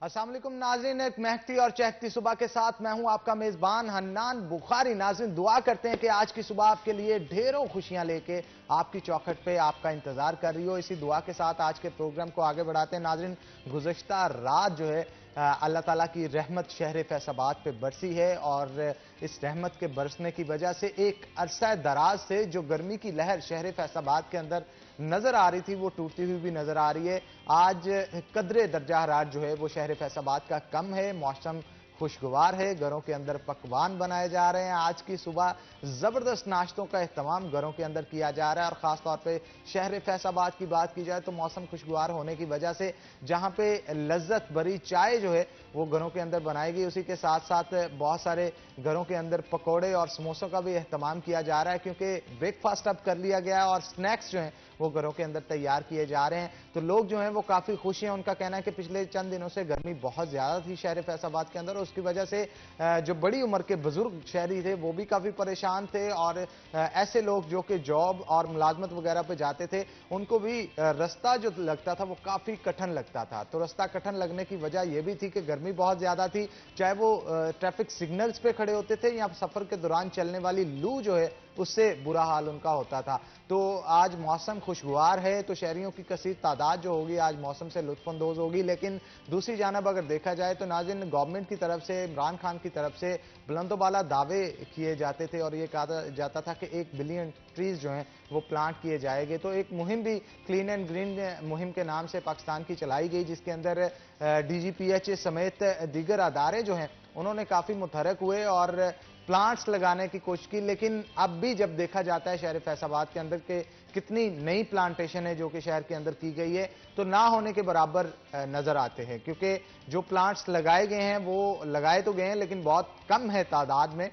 अस्सलाम वालेकुम नाज़रीन, एक महकती और चहकती सुबह के साथ मैं हूं आपका मेजबान हन्नान बुखारी। नाज़रीन, दुआ करते हैं कि आज की सुबह आपके लिए ढेरों खुशियां लेके आपकी चौखट पे आपका इंतजार कर रही हो। इसी दुआ के साथ आज के प्रोग्राम को आगे बढ़ाते हैं। नाज़रीन, गुज़श्ता रात जो है अल्लाह ताला की रहमत शहर फैसाबाद पे बरसी है और इस रहमत के बरसने की वजह से एक अरसा दराज से जो गर्मी की लहर शहर फैसाबाद के अंदर नजर आ रही थी वो टूटती हुई भी नजर आ रही है। आज कदरे दर्जा हरारत जो है वो शहर फैसाबाद का कम है, मौसम खुशगवार है, घरों के अंदर पकवान बनाए जा रहे हैं। आज की सुबह जबरदस्त नाश्तों का एहतमाम घरों के अंदर किया जा रहा है और खासतौर पे शहर फैसाबाद की बात की जाए तो मौसम खुशगवार होने की वजह से जहां पे लज्जत भरी चाय जो है वो घरों के अंदर बनाई गई, उसी के साथ साथ बहुत सारे घरों के अंदर पकौड़े और समोसों का भी एहतमाम किया जा रहा है क्योंकि ब्रेकफास्ट अब कर लिया गया है और स्नैक्स जो हैं वो घरों के अंदर तैयार किए जा रहे हैं। तो लोग जो हैं वो काफी खुश हैं। उनका कहना है कि पिछले चंद दिनों से गर्मी बहुत ज्यादा थी शहर फैसाबाद के अंदर, उसकी वजह से जो बड़ी उम्र के बुजुर्ग शहरी थे वो भी काफी परेशान थे और ऐसे लोग जो कि जॉब और मुलाजमत वगैरह पे जाते थे उनको भी रास्ता जो लगता था वो काफी कठिन लगता था। तो रास्ता कठिन लगने की वजह यह भी थी कि गर्मी बहुत ज्यादा थी, चाहे वो ट्रैफिक सिग्नल्स पे खड़े होते थे या सफर के दौरान चलने वाली लू जो है उससे बुरा हाल उनका होता था। तो आज मौसम खुशगवार है तो शहरियों की कसीर तादाद जो होगी आज मौसम से लुत्फानंदोज होगी। लेकिन दूसरी जानब अगर देखा जाए तो नाज़रीन, गवर्नमेंट की तरफ से, इमरान खान की तरफ से बुलंदोबाला दावे किए जाते थे और ये कहा जाता था कि 1 बिलियन ट्रीज जो हैं वो प्लांट किए जाएंगे। तो एक मुहिम भी क्लीन एंड ग्रीन मुहिम के नाम से पाकिस्तान की चलाई गई जिसके अंदर DGPH समेत दीगर अदारे जो हैं उन्होंने काफी मुतहरक हुए और प्लांट्स लगाने की कोशिश की। लेकिन अब भी जब देखा जाता है शहर फैसाबाद के अंदर के कितनी नई प्लांटेशन है जो कि शहर के अंदर की गई है तो ना होने के बराबर नजर आते हैं, क्योंकि जो प्लांट्स लगाए गए हैं वो लगाए तो गए हैं लेकिन बहुत कम है तादाद में।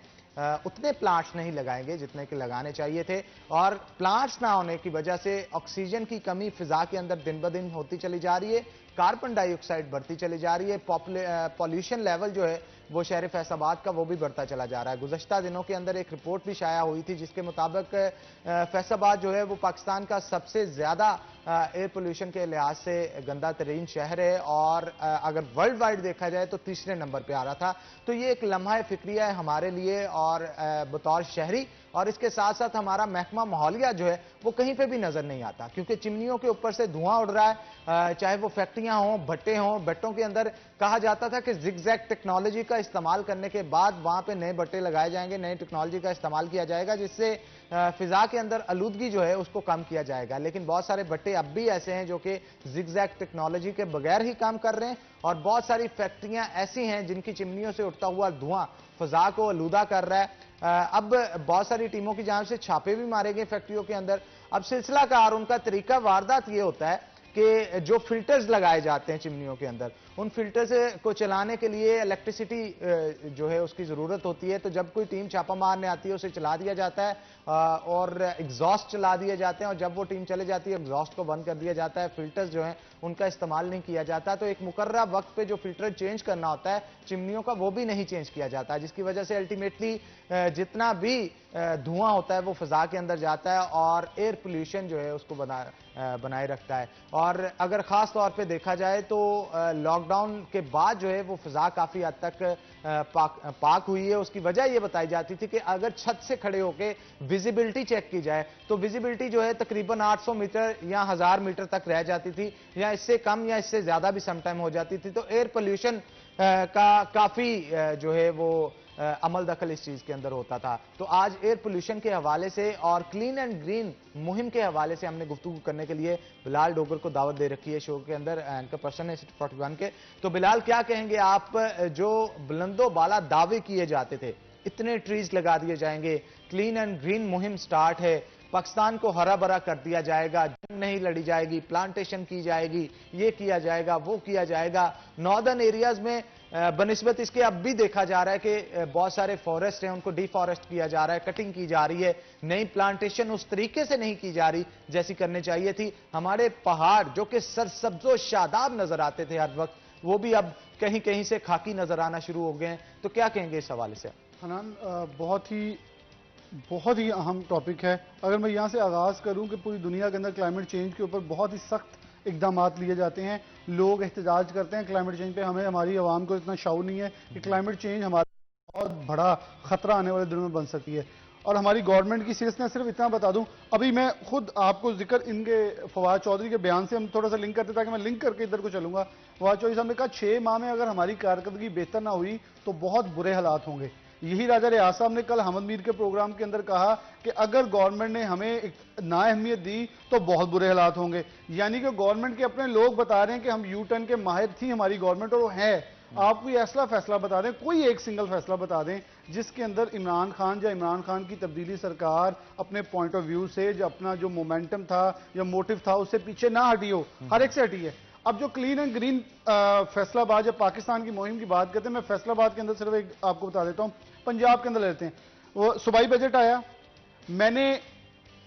उतने प्लांट्स नहीं लगाएंगे जितने के लगाने चाहिए थे और प्लांट्स ना होने की वजह से ऑक्सीजन की कमी फिजा के अंदर दिन ब दिन होती चली जा रही है, कार्बन डाइऑक्साइड बढ़ती चली जा रही है, पॉल्यूशन लेवल जो है वो शहर फैसाबाद का वो भी बढ़ता चला जा रहा है। गुज़श्ता दिनों के अंदर एक रिपोर्ट भी शाया हुई थी जिसके मुताबिक फैसाबाद जो है वो पाकिस्तान का सबसे ज्यादा एयर पोल्यूशन के लिहाज से गंदा तरीन शहर है और अगर वर्ल्ड वाइड देखा जाए तो तीसरे नंबर पे आ रहा था। तो ये एक लम्हा फिक्रिया है हमारे लिए और बतौर शहरी, और इसके साथ साथ हमारा महकमा माहौलिया जो है वो कहीं पे भी नजर नहीं आता क्योंकि चिमनियों के ऊपर से धुआं उड़ रहा है, चाहे वो फैक्ट्रियां हों, भट्टे हों। भट्टों के अंदर कहा जाता था कि जिगजैग टेक्नोलॉजी का इस्तेमाल करने के बाद वहां पे नए भट्टे लगाए जाएंगे, नई टेक्नोलॉजी का इस्तेमाल किया जाएगा जिससे फिजा के अंदर आलूदगी जो है उसको कम किया जाएगा। लेकिन बहुत सारे भट्टे अब भी ऐसे हैं जो कि जिगजैग टेक्नोलॉजी के बगैर ही काम कर रहे हैं और बहुत सारी फैक्ट्रियां ऐसी हैं जिनकी चिमनियों से उठता हुआ धुआं फिजा को आलूदा कर रहा है। अब बहुत सारी टीमों की जानिब से छापे भी मारे गए फैक्ट्रियों के अंदर। अब सिलसिला कार उनका तरीका वारदात ये होता है कि जो फिल्टर्स लगाए जाते हैं चिमनियों के अंदर, उन फिल्टर्स को चलाने के लिए इलेक्ट्रिसिटी जो है उसकी जरूरत होती है। तो जब कोई टीम छापा मारने आती है उसे चला दिया जाता है और एग्जॉस्ट चला दिए जाते हैं और जब वो टीम चले जाती है एग्जॉस्ट को बंद कर दिया जाता है, फिल्टर्स जो हैं उनका इस्तेमाल नहीं किया जाता। तो एक मुकर्रर वक्त पे जो फिल्टर चेंज करना होता है चिमनियों का वो भी नहीं चेंज किया जाता, जिसकी वजह से अल्टीमेटली जितना भी धुआं होता है वो फिजा के अंदर जाता है और एयर पोल्यूशन जो है उसको बनाए रखता है। और अगर खास तौर पे देखा जाए तो लॉकडाउन के बाद जो है वो फिजा काफी हद तक पाक हुई है। उसकी वजह यह बताई जाती थी कि अगर छत से खड़े होकर विजिबिलिटी चेक की जाए तो विजिबिलिटी जो है तकरीबन 800 मीटर या 1000 मीटर तक रह जाती थी या इससे कम या इससे ज्यादा भी समटाइम हो जाती थी। तो एयर पोल्यूशन का काफी जो है वो अमल दखल इस चीज के अंदर होता था। तो आज एयर पोल्यूशन के हवाले से और क्लीन एंड ग्रीन मुहिम के हवाले से हमने गुफ्तगू करने के लिए बिलाल डोगर को दावत दे रखी है शो के अंदर, एंकर पर्सन है 41 के। तो बिलाल, क्या कहेंगे आप, जो बुलंदो बाला दावे किए जाते थे इतने ट्रीज लगा दिए जाएंगे, क्लीन एंड ग्रीन मुहिम स्टार्ट है, पाकिस्तान को हरा भरा कर दिया जाएगा, जंग नहीं लड़ी जाएगी, प्लांटेशन की जाएगी, ये किया जाएगा, वो किया जाएगा। नॉर्दर्न एरियाज में बनिस्बत इसके अब भी देखा जा रहा है कि बहुत सारे फॉरेस्ट हैं उनको डिफॉरेस्ट किया जा रहा है, कटिंग की जा रही है, नई प्लांटेशन उस तरीके से नहीं की जा रही जैसी करनी चाहिए थी। हमारे पहाड़ जो कि सरसब्जो शादाब नजर आते थे हर वक्त, वो भी अब कहीं कहीं से खाकी नजर आना शुरू हो गए हैं। तो क्या कहेंगे इस हवाले से? हनान, बहुत ही अहम टॉपिक है। अगर मैं यहाँ से आगाज़ करूँ कि पूरी दुनिया के अंदर क्लाइमेट चेंज के ऊपर बहुत ही सख्त इकदाम लिए जाते हैं। लोग एहतजाज करते हैं क्लाइमेट चेंज पे, हमें हमारी आवाम को इतना शऊर नहीं है कि क्लाइमेट चेंज हमारा बहुत बड़ा खतरा आने वाले दिनों में बन सकती है। और हमारी गवर्नमेंट की सीरियसनेस, सिर्फ इतना बता दूं, अभी मैं खुद आपको जिक्र इनके फवाद चौधरी के बयान से हम थोड़ा सा लिंक करते, ताकि मैं लिंक करके इधर को चलूंगा। फवाद चौधरी साहब ने कहा 6 माह में अगर हमारी कारकर्दगी बेहतर ना हुई तो बहुत बुरे हालात होंगे। यही राजा रियाज साहब ने कल अहमद मीर के प्रोग्राम के अंदर कहा कि अगर गवर्नमेंट ने हमें एक नाअहमियत दी तो बहुत बुरे हालात होंगे। यानी कि गवर्नमेंट के अपने लोग बता रहे हैं कि हम यू टर्न के माहिर थी हमारी गवर्नमेंट, और वो है। आप कोई ऐसा फैसला बता दें, कोई एक सिंगल फैसला बता दें जिसके अंदर इमरान खान या इमरान खान की तब्दीली सरकार अपने पॉइंट ऑफ व्यू से, जो अपना जो मोमेंटम था या मोटिव था, उससे पीछे ना हटी हो। हर एक से हटी है। अब जो क्लीन एंड ग्रीन फैसलाबाद या पाकिस्तान की मुहिम की बात करते हैं, मैं फैसलाबाद के अंदर सिर्फ एक आपको बता देता हूं, पंजाब के अंदर लेते हैं। वो सूबाई बजट आया, मैंने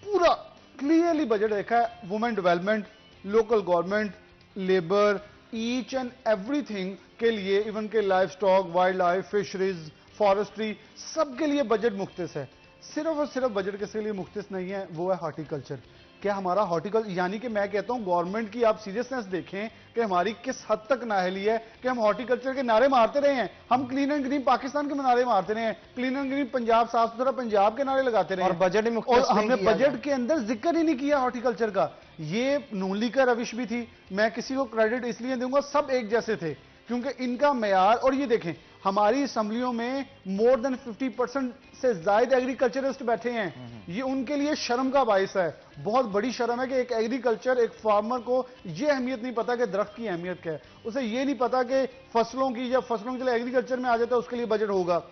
पूरा क्लियरली बजट देखा है। Women development, local government, labour, each and everything के लिए, इवन के life stock, wild life, fisheries, forestry, सबके लिए बजट मुख्तस है। सिर्फ और सिर्फ बजट किसके लिए मुख्तस नहीं है, वो है हॉर्टिकल्चर। क्या हमारा हॉर्टिकल्चर, यानी कि मैं कहता हूं गवर्नमेंट की आप सीरियसनेस देखें कि हमारी किस हद तक नाअहली है कि हम हॉर्टिकल्चर के नारे मारते रहे हैं। हम क्लीन एंड ग्रीन पाकिस्तान के नारे मारते रहे हैं, क्लीन एंड ग्रीन पंजाब, साफ सुथरा पंजाब के नारे लगाते रहे, और बजट ही और हमने बजट के अंदर जिक्र ही नहीं किया हॉर्टिकल्चर का। ये नून लीग का रविश भी थी, मैं किसी को क्रेडिट इसलिए दूंगा, सब एक जैसे थे, क्योंकि इनका मेयार। और ये देखें, हमारी असम्बलियों में मोर देन 50% से ज्यादा एग्रीकल्चरिस्ट बैठे हैं। ये उनके लिए शर्म का बायस है, बहुत बड़ी शर्म है कि एक एग्रीकल्चर, एक फार्मर को ये अहमियत नहीं पता कि दरख्त की अहमियत क्या है, उसे ये नहीं पता कि फसलों की, जब फसलों के लिए एग्रीकल्चर में आ जाता है उसके लिए बजट होगा।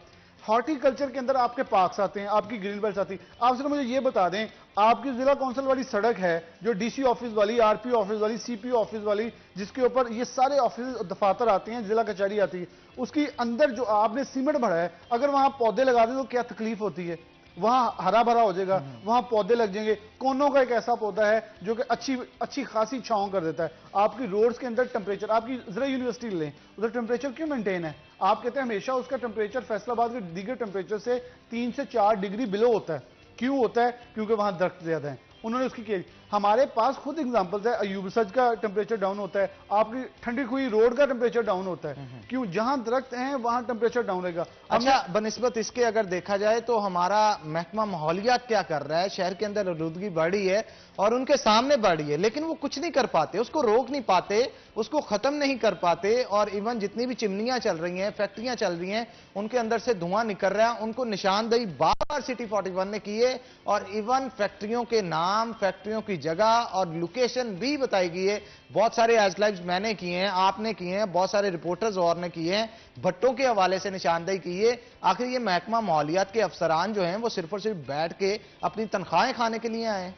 हॉर्टिकल्चर के अंदर आपके पार्क्स आते हैं, आपकी ग्रीन बेल्ट आती है। आप सिर्फ मुझे ये बता दें, आपकी जिला काउंसिल वाली सड़क है जो डीसी ऑफिस वाली, आरपी ऑफिस वाली, सीपीओ ऑफिस वाली, जिसके ऊपर ये सारे ऑफिस दफातर आते हैं, जिला कचहरी आती है, उसकी अंदर जो आपने सीमेंट भरा है, अगर वहां पौधे लगा दें तो क्या तकलीफ होती है? वहां हरा भरा हो जाएगा, वहां पौधे लग जाएंगे। कोनों का एक ऐसा पौधा है जो कि अच्छी खासी छांव कर देता है। आपकी रोड्स के अंदर टेम्परेचर, आपकी जरा यूनिवर्सिटी लें, उधर टेम्परेचर क्यों मेंटेन है? आप कहते हैं हमेशा उसका टेम्परेचर फैसलाबाद के दीगर टेम्परेचर से 3 से 4 डिग्री बिलो होता है। क्यों होता है? क्योंकि वहां दरख्त ज्यादा है। उन्होंने उसकी किया। हमारे पास खुद एग्जांपल्स है, अयूब सज का टेम्परेचर डाउन होता है, आपकी ठंडी हुई रोड का टेम्परेचर डाउन होता है। क्यों? जहां दरख्त हैं वहां टेम्परेचर डाउन रहेगा। अच्छा, बनिस्बत इसके अगर देखा जाए तो हमारा महकमा माहौलियात क्या कर रहा है? शहर के अंदर आलूदगी बढ़ी है और उनके सामने बढ़ी है, लेकिन वो कुछ नहीं कर पाते, उसको रोक नहीं पाते, उसको खत्म नहीं कर पाते। और इवन जितनी भी चिमनियां चल रही हैं, फैक्ट्रियां चल रही हैं, उनके अंदर से धुआं निकल रहा है। उनको निशानदेही बार सिटी 41 ने की है, और इवन फैक्ट्रियों के नाम, फैक्ट्रियों की जगह और लोकेशन भी बताई गई है। बहुत सारे एज लाइव मैंने किए हैं, आपने किए हैं, बहुत सारे रिपोर्टर्स और ने किए हैं, भट्टों के हवाले से निशानदेही की है। आखिर ये महकमा माहौलियात के अफसरान जो हैं वो सिर्फ और सिर्फ बैठ के अपनी तनख्वाहें खाने के लिए आए हैं?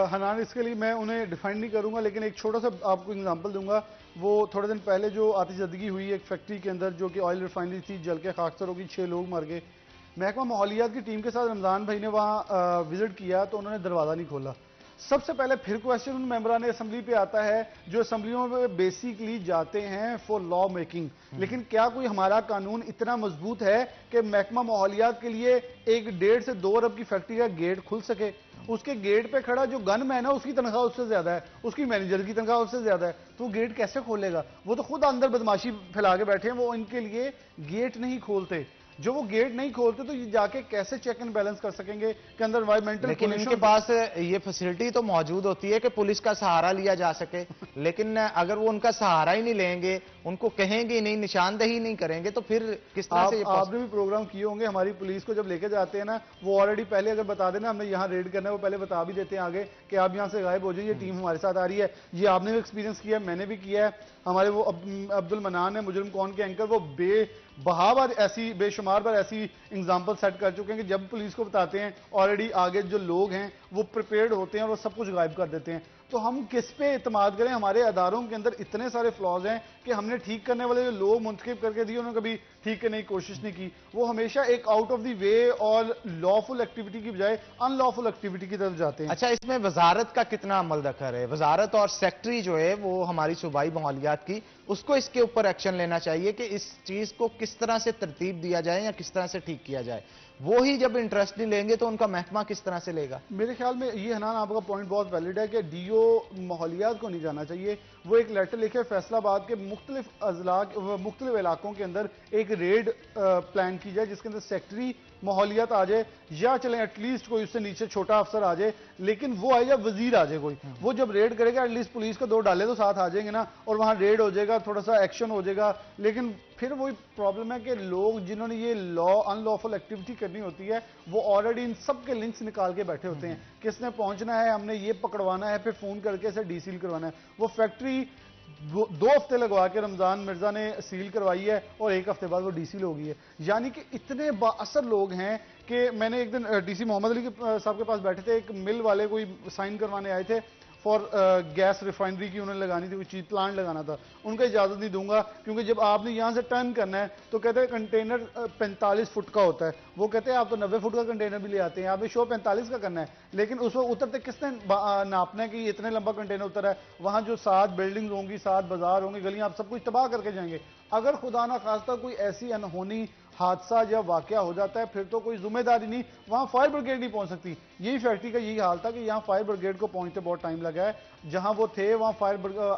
हनान, इसके लिए मैं उन्हें डिफाइन नहीं करूंगा, लेकिन एक छोटा सा आपको एग्जांपल दूंगा। वो थोड़े दिन पहले जो आतिशज़दगी हुई एक फैक्ट्री के अंदर, जो कि ऑयल रिफाइनरी थी, जल के खाकसर होगी, 6 लोग मर गए। महकमा माहौलियात की टीम के साथ रमजान भाई ने वहाँ विजिट किया तो उन्होंने दरवाज़ा नहीं खोला। सबसे पहले फिर क्वेश्चन उन मेंबरान असम्बली पे आता है जो असम्बलियों में बेसिकली जाते हैं फॉर लॉ मेकिंग, लेकिन क्या कोई हमारा कानून इतना मजबूत है कि महकमा माहौलियात के लिए 1.5 से 2 अरब की फैक्ट्री का गेट खुल सके? उसके गेट पे खड़ा जो गनमैन है उसकी तनख्वाह उससे ज्यादा है, उसकी मैनेजर की तनख्वाह उससे ज्यादा है, तो वो गेट कैसे खोलेगा? वो तो खुद अंदर बदमाशी फैला के बैठे हैं, वो इनके लिए गेट नहीं खोलते। जो वो गेट नहीं खोलते तो ये जाके कैसे चेक एंड बैलेंस कर सकेंगे कि अंदर एनवायरमेंटल? लेकिन इनके पास ये फैसिलिटी तो मौजूद होती है कि पुलिस का सहारा लिया जा सके, लेकिन अगर वो उनका सहारा ही नहीं लेंगे, उनको कहेंगे नहीं, निशानदेही नहीं करेंगे, तो फिर किस तरह से? आपने भी प्रोग्राम किए होंगे, हमारी पुलिस को जब लेके जाते हैं ना, वो ऑलरेडी पहले अगर बता देना हमें यहाँ रेड करना है, वो पहले बता भी देते हैं आगे कि आप यहाँ से गायब हो जाइए, टीम हमारे साथ आ रही है। ये आपने भी एक्सपीरियंस किया है, मैंने भी किया है। हमारे वो अब्दुल मनान है, मुजरिम कौन के एंकर, वो बेबहार ऐसी बेशुमार बार ऐसी एग्जाम्पल सेट कर चुके हैं कि जब पुलिस को बताते हैं ऑलरेडी आगे जो लोग हैं वो प्रिपेयर्ड होते हैं और वो सब कुछ गायब कर देते हैं। तो हम किस पे इत्मीद करें? हमारे अदारों के अंदर इतने सारे फ्लॉज हैं कि हमने ठीक करने वाले जो लोग मुंतखब करके दिए उन्होंने कभी ठीक करने की कोशिश नहीं की। वो हमेशा एक आउट ऑफ द वे और लॉफुल एक्टिविटी की बजाय अनलॉफुल एक्टिविटी की तरफ जाते हैं। अच्छा, इसमें वजारत का कितना अमल दखल है? वजारत और सेक्रेटरी जो है वो हमारी सूबाई माहौलियात की, उसको इसके ऊपर एक्शन लेना चाहिए कि इस चीज को किस तरह से तरतीब दिया जाए या किस तरह से ठीक किया जाए। वो ही जब इंटरेस्ट नहीं लेंगे तो उनका महकमा किस तरह से लेगा? मेरे ख्याल में ये हनान आपका पॉइंट बहुत वैलिड है कि डीओ माहौलियात को नहीं जाना चाहिए। वो एक लेटर लिखे फैसलाबाद के मुख्तलिफ इलाकों के अंदर एक रेड प्लान की जाए जिसके अंदर सेक्रेटरी माहौलियात आ जाए, या चले एटलीस्ट कोई उससे नीचे छोटा अफसर आ जाए, लेकिन वो आ जाए, वजीर आ जाए कोई। वो जब रेड करेगा एटलीस्ट पुलिस को 2 डाले तो साथ आ जाएंगे ना, और वहां रेड हो जाएगा, थोड़ा सा एक्शन हो जाएगा। लेकिन फिर वही प्रॉब्लम है कि लोग जिन्होंने ये अनलॉफुल एक्टिविटी करनी होती है वो ऑलरेडी इन सब के लिंक्स निकाल के बैठे होते हैं। किसने पहुंचना है, हमने ये पकड़वाना है, फिर फोन करके इसे डीसील करवाना है। वो फैक्ट्री 2 हफ्ते लगवा के रमजान मिर्जा ने सील करवाई है और 1 हफ्ते बाद वो डीसील हो गई है। यानी कि इतने बाअसर लोग हैं कि मैंने एक दिन डीसी मोहम्मद अली साहब के पास बैठे थे, एक मिल वाले कोई साइन करवाने आए थे फॉर गैस रिफाइनरी की उन्होंने लगानी थी, कोई चीज प्लांट लगाना था। उनका इजाजत नहीं दूंगा क्योंकि जब आपने यहां से टर्न करना है तो कहते हैं कंटेनर 45 फुट का होता है। वो कहते हैं आप तो 90 फुट का कंटेनर भी ले आते हैं, आपने शो 45 का करना है, लेकिन उस वक्त उतरते किसने नापना है कि ये इतने लंबा कंटेनर उतर है। वहां जो 7 बिल्डिंग होंगी, 7 बाजार होंगे, गलियां, आप सब कुछ तबाह करके जाएंगे। अगर खुदा ना खास्ता कोई ऐसी अनहोनी हादसा या वाकया हो जाता है फिर तो कोई जिम्मेदारी नहीं, वहां फायर ब्रिगेड नहीं पहुंच सकती। यही फैक्ट्री का यही हाल था कि यहाँ फायर ब्रिगेड को पहुंचते बहुत टाइम लगा है। जहां वो थे वहां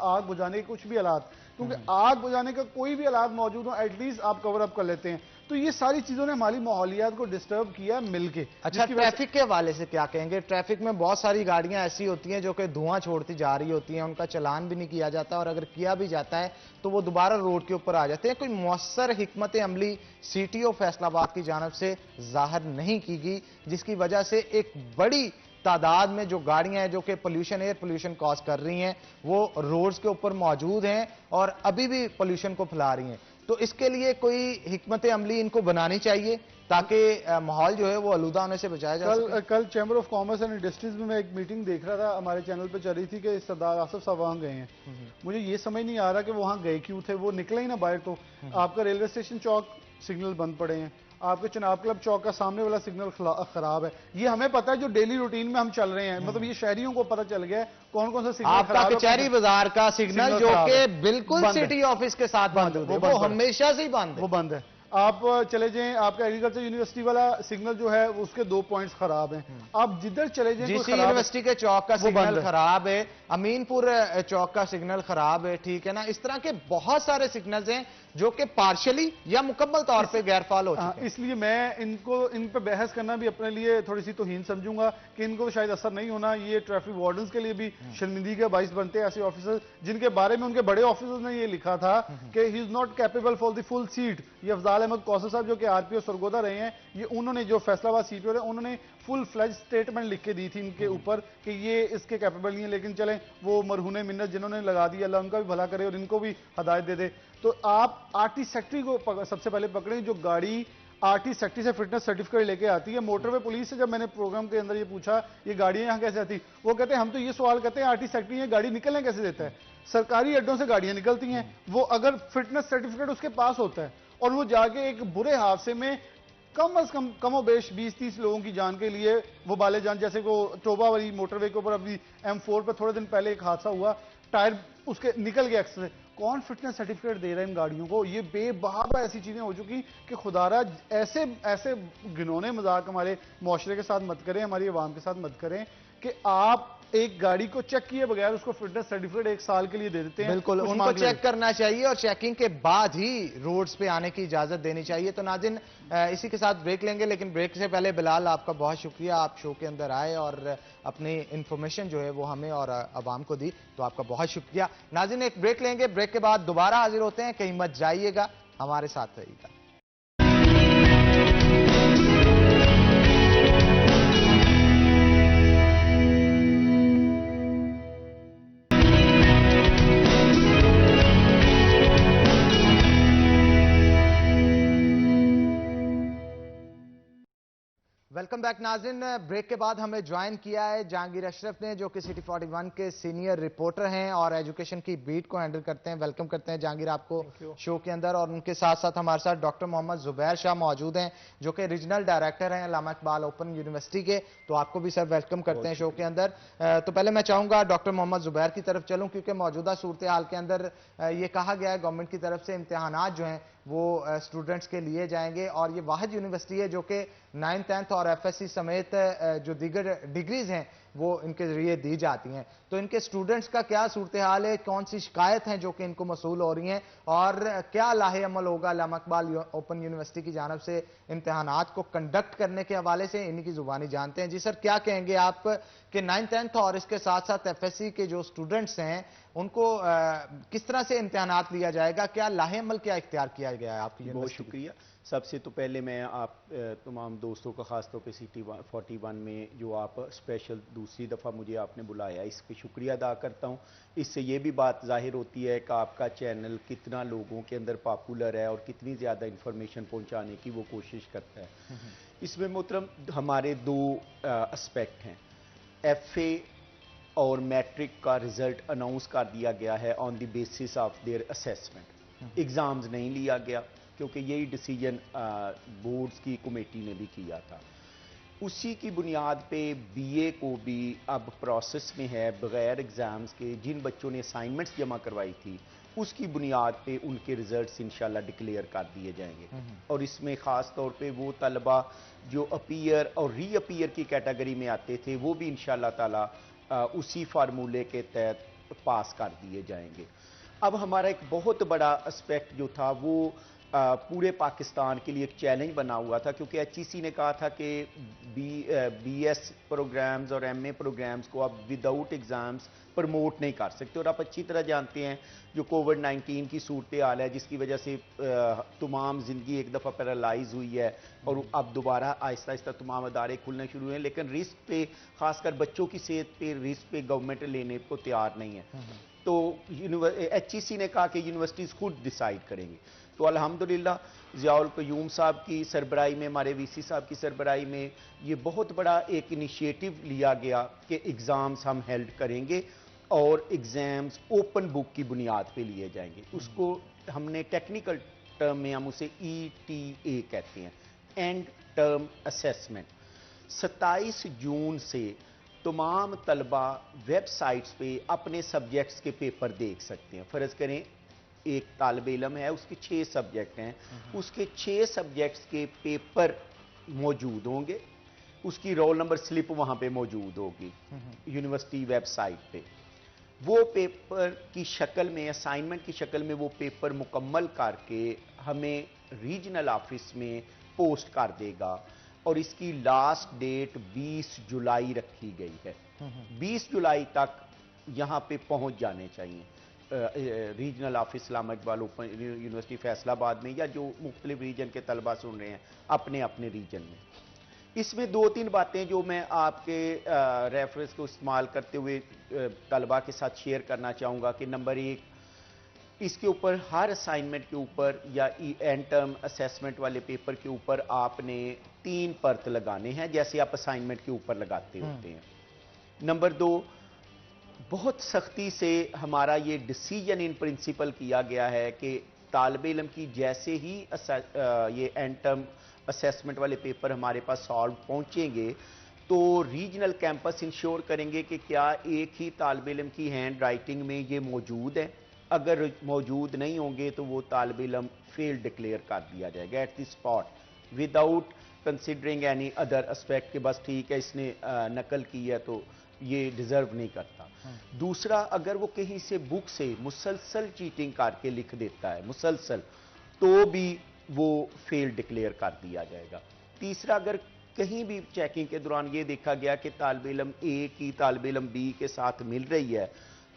आग बुझाने के कुछ भी हालात, क्योंकि आग बुझाने का कोई भी हालात मौजूद हो एटलीस्ट आप कवर अप कर लेते हैं। तो ये सारी चीजों ने हमारी माहौलियात को डिस्टर्ब किया मिलके। अच्छा, ट्रैफिक के हवाले से क्या कहेंगे? ट्रैफिक में बहुत सारी गाड़ियां ऐसी होती हैं जो कि धुआं छोड़ती जा रही होती हैं, उनका चालान भी नहीं किया जाता, और अगर किया भी जाता है तो वो दोबारा रोड के ऊपर आ जाते हैं। कोई मौसर हिकमत अमली सीटीओ फैसलाबाद की जानब से जाहिर नहीं की गई, जिसकी वजह से एक बड़ी तादाद में जो गाड़ियां हैं जो कि पोल्यूशन, एयर पोल्यूशन कॉज कर रही हैं, वो रोड्स के ऊपर मौजूद हैं और अभी भी पोल्यूशन को फैला रही हैं। तो इसके लिए कोई हिकमत अमली इनको बनानी चाहिए ताकि माहौल जो है वो आलूदा होने से बचाया जा सके। कल chamber of commerce and industries में मैं एक मीटिंग देख रहा था, हमारे चैनल पे चल रही थी कि सरदार आसिफ साहब वहां गए हैं। मुझे ये समझ नहीं आ रहा कि वहां गए क्यों थे, वो निकले ही ना बाहर। तो आपका रेलवे स्टेशन चौक सिग्नल बंद पड़े हैं, आपके चनाब क्लब चौक का सामने वाला सिग्नल खराब है। ये हमें पता है जो डेली रूटीन में हम चल रहे हैं, मतलब ये शहरियों को पता चल गया है कौन कौन सा सिग्नल आपका कचहरी बाजार का सिग्नल जो कि बिल्कुल सिटी ऑफिस के साथ मौजूद है, वो हमेशा से ही बंद है। वो बंद है। आप चले जाएं, आपका एग्रीकल्चर यूनिवर्सिटी वाला सिग्नल जो है उसके 2 पॉइंट्स खराब हैं। आप जिधर चले जाएं, जीसी यूनिवर्सिटी के चौक का सिग्नल खराब है, अमीनपुर चौक का सिग्नल खराब है, ठीक है ना। इस तरह के बहुत सारे सिग्नल्स हैं जो कि पार्शियली या मुकम्मल तौर पे गैरफाल हो चुके हैं। इसलिए मैं इन पे बहस करना भी अपने लिए थोड़ी सी तौहीन समझूंगा कि इनको शायद असर नहीं होना। ये ट्रैफिक वार्डन्स के लिए भी शर्मिंदगी का बाइस बनते हैं ऐसे ऑफिसर जिनके बारे में उनके बड़े ऑफिसर्स ने ये लिखा था कि he is not capable for the full seat. ये अफजाल अहमद कौसर साहब जो कि आरपीओ सरगोदा रहे हैं, ये उन्होंने जो फैसलाबाद सीपीओ रहे, उन्होंने फुल फ्लेज स्टेटमेंट लिख के दी थी इनके ऊपर कि ये इसके कैपेबल नहीं है। लेकिन चले वो मरहूने मिन्नत जिन्होंने लगा दी, अल्लाह उनका भी भला करे और इनको भी हदायत दे दे। तो आप आरटी सेक्रेटरी को सबसे पहले पकड़ें जो गाड़ी आरटी सेक्रेटरी से फिटनेस सर्टिफिकेट लेके आती है। मोटरवे पुलिस से जब मैंने प्रोग्राम के अंदर ये पूछा ये गाड़ियां यहाँ कैसे आती, वो कहते हैं हम तो ये सवाल करते हैं आरटी सेक्रेटरी ये गाड़ी निकलने कैसे देता है। सरकारी अड्डों से गाड़ियां निकलती हैं, वो अगर फिटनेस सर्टिफिकेट उसके पास होता है और वो जाके एक बुरे हादसे में कम अज कम कमोबेश 20-30 लोगों की जान के लिए वो बाले जान, जैसे वो टोबा वाली मोटरवे के ऊपर अभी M4 पर थोड़े दिन पहले एक हादसा हुआ, टायर उसके निकल गया एक्सीडेंट। कौन फिटनेस सर्टिफिकेट दे रहा है इन गाड़ियों को? ये बेबहावा ऐसी चीजें हो चुकी कि खुदारा ऐसे ऐसे घिनौने मजाक हमारे मुआशरे के साथ मत करें, हमारी आवाम के साथ मत करें कि आप एक गाड़ी को चेक किए बगैर उसको फिटनेस सर्टिफिकेट 1 साल के लिए दे देते हैं। बिल्कुल, उनको चेक करना चाहिए और चेकिंग के बाद ही रोड्स पे आने की इजाजत देनी चाहिए। तो नाज़रीन इसी के साथ ब्रेक लेंगे, लेकिन ब्रेक से पहले बिलाल आपका बहुत शुक्रिया, आप शो के अंदर आए और अपनी इंफॉर्मेशन जो है वो हमें और अवाम को दी, तो आपका बहुत शुक्रिया। नाज़रीन एक ब्रेक लेंगे, ब्रेक के बाद दोबारा हाजिर होते हैं, कहीं मत जाइएगा, हमारे साथ रहिएगा। वेलकम बैक नाज़रीन। ब्रेक के बाद हमें ज्वाइन किया है जहांगीर अशरफ ने, जो कि सिटी 41 के सीनियर रिपोर्टर हैं और एजुकेशन की बीट को हैंडल करते हैं। वेलकम करते हैं जहांगीर आपको शो के अंदर। और उनके साथ साथ हमारे साथ डॉक्टर मोहम्मद जुबैर शाह मौजूद हैं, जो कि रीजनल डायरेक्टर हैं अल्लामा इकबाल ओपन यूनिवर्सिटी के। तो आपको भी सर वेलकम करते हैं शो के अंदर। तो पहले मैं चाहूंगा डॉक्टर मोहम्मद जुबैर की तरफ चलूं, क्योंकि मौजूदा सूरत हाल के अंदर ये कहा गया है गवर्नमेंट की तरफ से इम्तिहानात जो हैं वो स्टूडेंट्स के लिए जाएंगे, और ये वाहिद यूनिवर्सिटी है जो कि 9th 10th और एफएससी समेत जो दीगर डिग्रीज हैं वो इनके जरिए दी जाती हैं। तो इनके स्टूडेंट्स का क्या सूरत हाल है, कौन सी शिकायत हैं जो कि इनको मसूल हो रही हैं, और क्या लाहे अमल होगा अल्लामा इकबाल ओपन यूनिवर्सिटी की जानब से इम्तिहानात को कंडक्ट करने के हवाले से, इन्हीं की जुबानी जानते हैं। जी सर, क्या कहेंगे आप कि 9th 10th और इसके साथ साथ एफएससी के जो स्टूडेंट्स हैं उनको किस तरह से इम्तिहानात लिया जाएगा, क्या लाहे अमल क्या इख्तियार किया गया है आपकी बहुत शुक्रिया। सबसे तो पहले मैं आप तमाम दोस्तों का ख़ासतौर पे सिटी 41 में जो आप स्पेशल दूसरी दफ़ा मुझे आपने बुलाया, इस पर शुक्रिया अदा करता हूँ। इससे ये भी बात जाहिर होती है कि आपका चैनल कितना लोगों के अंदर पॉपुलर है और कितनी ज़्यादा इंफॉर्मेशन पहुँचाने की वो कोशिश करता है। इसमें मोहतरम हमारे दो एस्पेक्ट हैं। FA और मैट्रिक का रिज़ल्ट अनाउंस कर दिया गया है on the basis of their assessment. Exams नहीं लिया गया, क्योंकि यही डिसीजन बोर्ड्स की कमेटी ने भी किया था। उसी की बुनियाद पे BA को भी अब प्रोसेस में है, बगैर एग्ज़ाम्स के जिन बच्चों ने असाइनमेंट्स जमा करवाई थी उसकी बुनियाद पे उनके रिजल्ट्स इंशाल्लाह डिक्लेयर कर दिए जाएंगे। और इसमें ख़ास तौर पे वो तलबा जो अपीयर और रीअपीयर की कैटेगरी में आते थे वो भी इंशाल्लाह ताला उसी फार्मूले के तहत पास कर दिए जाएंगे। अब हमारा एक बहुत बड़ा एस्पेक्ट जो था वो पूरे पाकिस्तान के लिए एक चैलेंज बना हुआ था, क्योंकि HEC ने कहा था कि BS प्रोग्राम्स और MA प्रोग्राम्स को आप विदाउट एग्ज़ाम्स प्रमोट नहीं कर सकते। और आप अच्छी तरह जानते हैं जो कोविड-19 की सूरत हाल है, जिसकी वजह से तमाम ज़िंदगी एक दफ़ा पैरालाइज हुई है और अब दोबारा आहिस्ता आहिस्ता तमाम अदारे खुलने शुरू हुए हैं, लेकिन रिस्क पे, खासकर बच्चों की सेहत पे रिस्क पे गवर्नमेंट लेने को तैयार नहीं है। तो HEC ने कहा कि यूनिवर्सिटीज़ खुद डिसाइड करेंगी। तो अल्हम्दुलिल्लाह ज़ियाउल क़य्यूम साहब की सरबराही में, हमारे VC साहब की सरबराही में ये बहुत बड़ा एक इनिशिएटिव लिया गया कि एग्ज़ाम्स हम हेल्ड करेंगे और एग्ज़ाम्स ओपन बुक की बुनियाद पे लिए जाएंगे। उसको हमने टेक्निकल टर्म में हम उसे ETA कहते हैं, एंड टर्म असेसमेंट। 27 जून से तमाम तलबा वेबसाइट्स पे अपने सब्जेक्ट्स के पेपर देख सकते हैं। फ़र्ज़ करें एक तालिब इल्म है, उसके 6 सब्जेक्ट हैं, उसके 6 सब्जेक्ट्स के पेपर मौजूद होंगे, उसकी रोल नंबर स्लिप वहाँ पे मौजूद होगी यूनिवर्सिटी वेबसाइट पे। वो पेपर की शक्ल में, असाइनमेंट की शक्ल में वो पेपर मुकम्मल करके हमें रीजनल ऑफिस में पोस्ट कर देगा, और इसकी लास्ट डेट 20 जुलाई रखी गई है। 20 जुलाई तक यहाँ पे पहुँच जाने चाहिए रीजनल ऑफिस अल्लामा इकबाल ओपन यूनिवर्सिटी फैसलाबाद में, या जो मुख्तलिफ रीजन के तलबा सुन रहे हैं अपने अपने रीजन में। इसमें 2-3 बातें जो मैं आपके रेफरेंस को इस्तेमाल करते हुए तलबा के साथ शेयर करना चाहूँगा कि नंबर 1, इसके ऊपर हर असाइनमेंट के ऊपर या एंड टर्म असेसमेंट वाले पेपर के ऊपर आपने 3 परत लगाने हैं, जैसे आप असाइनमेंट के ऊपर लगाते होते हैं। नंबर 2, बहुत सख्ती से हमारा ये डिसीजन इन प्रिंसिपल किया गया है कि तालिब इल्म की जैसे ही ये एंड टर्म असेसमेंट वाले पेपर हमारे पास सॉल्व पहुंचेंगे तो रीजनल कैंपस इंश्योर करेंगे कि क्या एक ही तालिब इल्म की हैंड राइटिंग में ये मौजूद है। अगर मौजूद नहीं होंगे तो वो तालिब इल्म फेल डिक्लेयर कर दिया जाएगा at the spot without considering any other aspect के बस ठीक है इसने नकल की है तो ये डिजर्व नहीं करता। दूसरा, अगर वो कहीं से बुक से मुसलसल चीटिंग करके लिख देता है मुसलसल, तो भी वो फेल डिक्लेयर कर दिया जाएगा। तीसरा, अगर कहीं भी चेकिंग के दौरान ये देखा गया कि तालिब इल्म A की तालिब इल्म B के साथ मिल रही है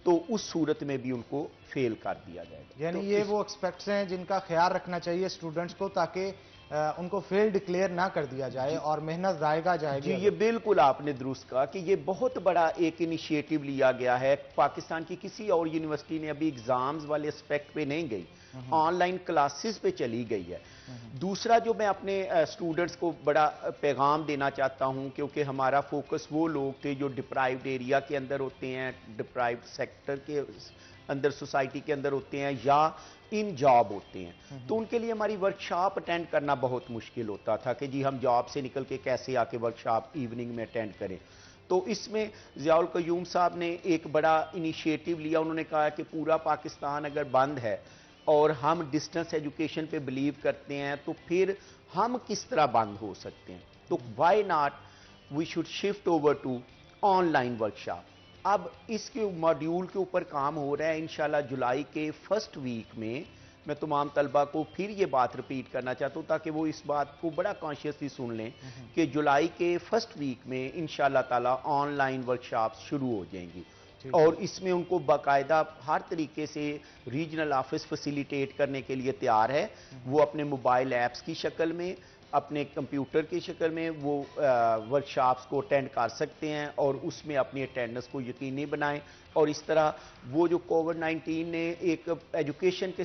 तो उस सूरत में भी उनको फेल कर दिया जाएगा। यानी तो ये वो एक्सपेक्ट्स हैं जिनका ख्याल रखना चाहिए स्टूडेंट्स को, ताकि उनको फेल डिक्लेयर ना कर दिया जाए और मेहनत जाएगा जाएगी। जी, ये बिल्कुल आपने दुरुस्त कहा कि ये बहुत बड़ा एक इनिशिएटिव लिया गया है। पाकिस्तान की किसी और यूनिवर्सिटी ने अभी एग्जाम्स वाले एस्पेक्ट पे नहीं गई, ऑनलाइन क्लासेस पे चली गई है। दूसरा जो मैं अपने स्टूडेंट्स को बड़ा पैगाम देना चाहता हूं, क्योंकि हमारा फोकस वो लोग थे जो डिप्राइव्ड एरिया के अंदर होते हैं, डिप्राइव्ड सेक्टर के अंदर, सोसाइटी के अंदर होते हैं, या इन जॉब होते हैं, तो उनके लिए हमारी वर्कशॉप अटेंड करना बहुत मुश्किल होता था कि जी हम जॉब से निकल के कैसे आके वर्कशॉप इवनिंग में अटेंड करें। तो इसमें ज़ियाउल क़य्यूम साहब ने एक बड़ा इनिशिएटिव लिया। उन्होंने कहा कि पूरा पाकिस्तान अगर बंद है और हम डिस्टेंस एजुकेशन पे बिलीव करते हैं, तो फिर हम किस तरह बंद हो सकते हैं, तो why not we should shift over to online workshop. अब इसके मॉड्यूल के ऊपर काम हो रहा है। इंशाल्लाह जुलाई के फर्स्ट वीक में मैं तमाम तलबा को फिर ये बात रिपीट करना चाहता हूँ, ताकि वो इस बात को बड़ा कॉन्शियसली सुन लें कि जुलाई के फर्स्ट वीक में इंशाल्लाह ताला ऑनलाइन वर्कशॉप शुरू हो जाएंगी, और इसमें उनको बाकायदा हर तरीके से रीजनल ऑफिस फैसिलिटेट करने के लिए तैयार है। वो अपने मोबाइल ऐप्स की शक्ल में, अपने कंप्यूटर की शक्ल में वो वर्कशॉप्स को अटेंड कर सकते हैं और उसमें अपनी अटेंडेंस को यकीनी बनाएं। और इस तरह वो जो कोविड-19 ने एक एजुकेशन के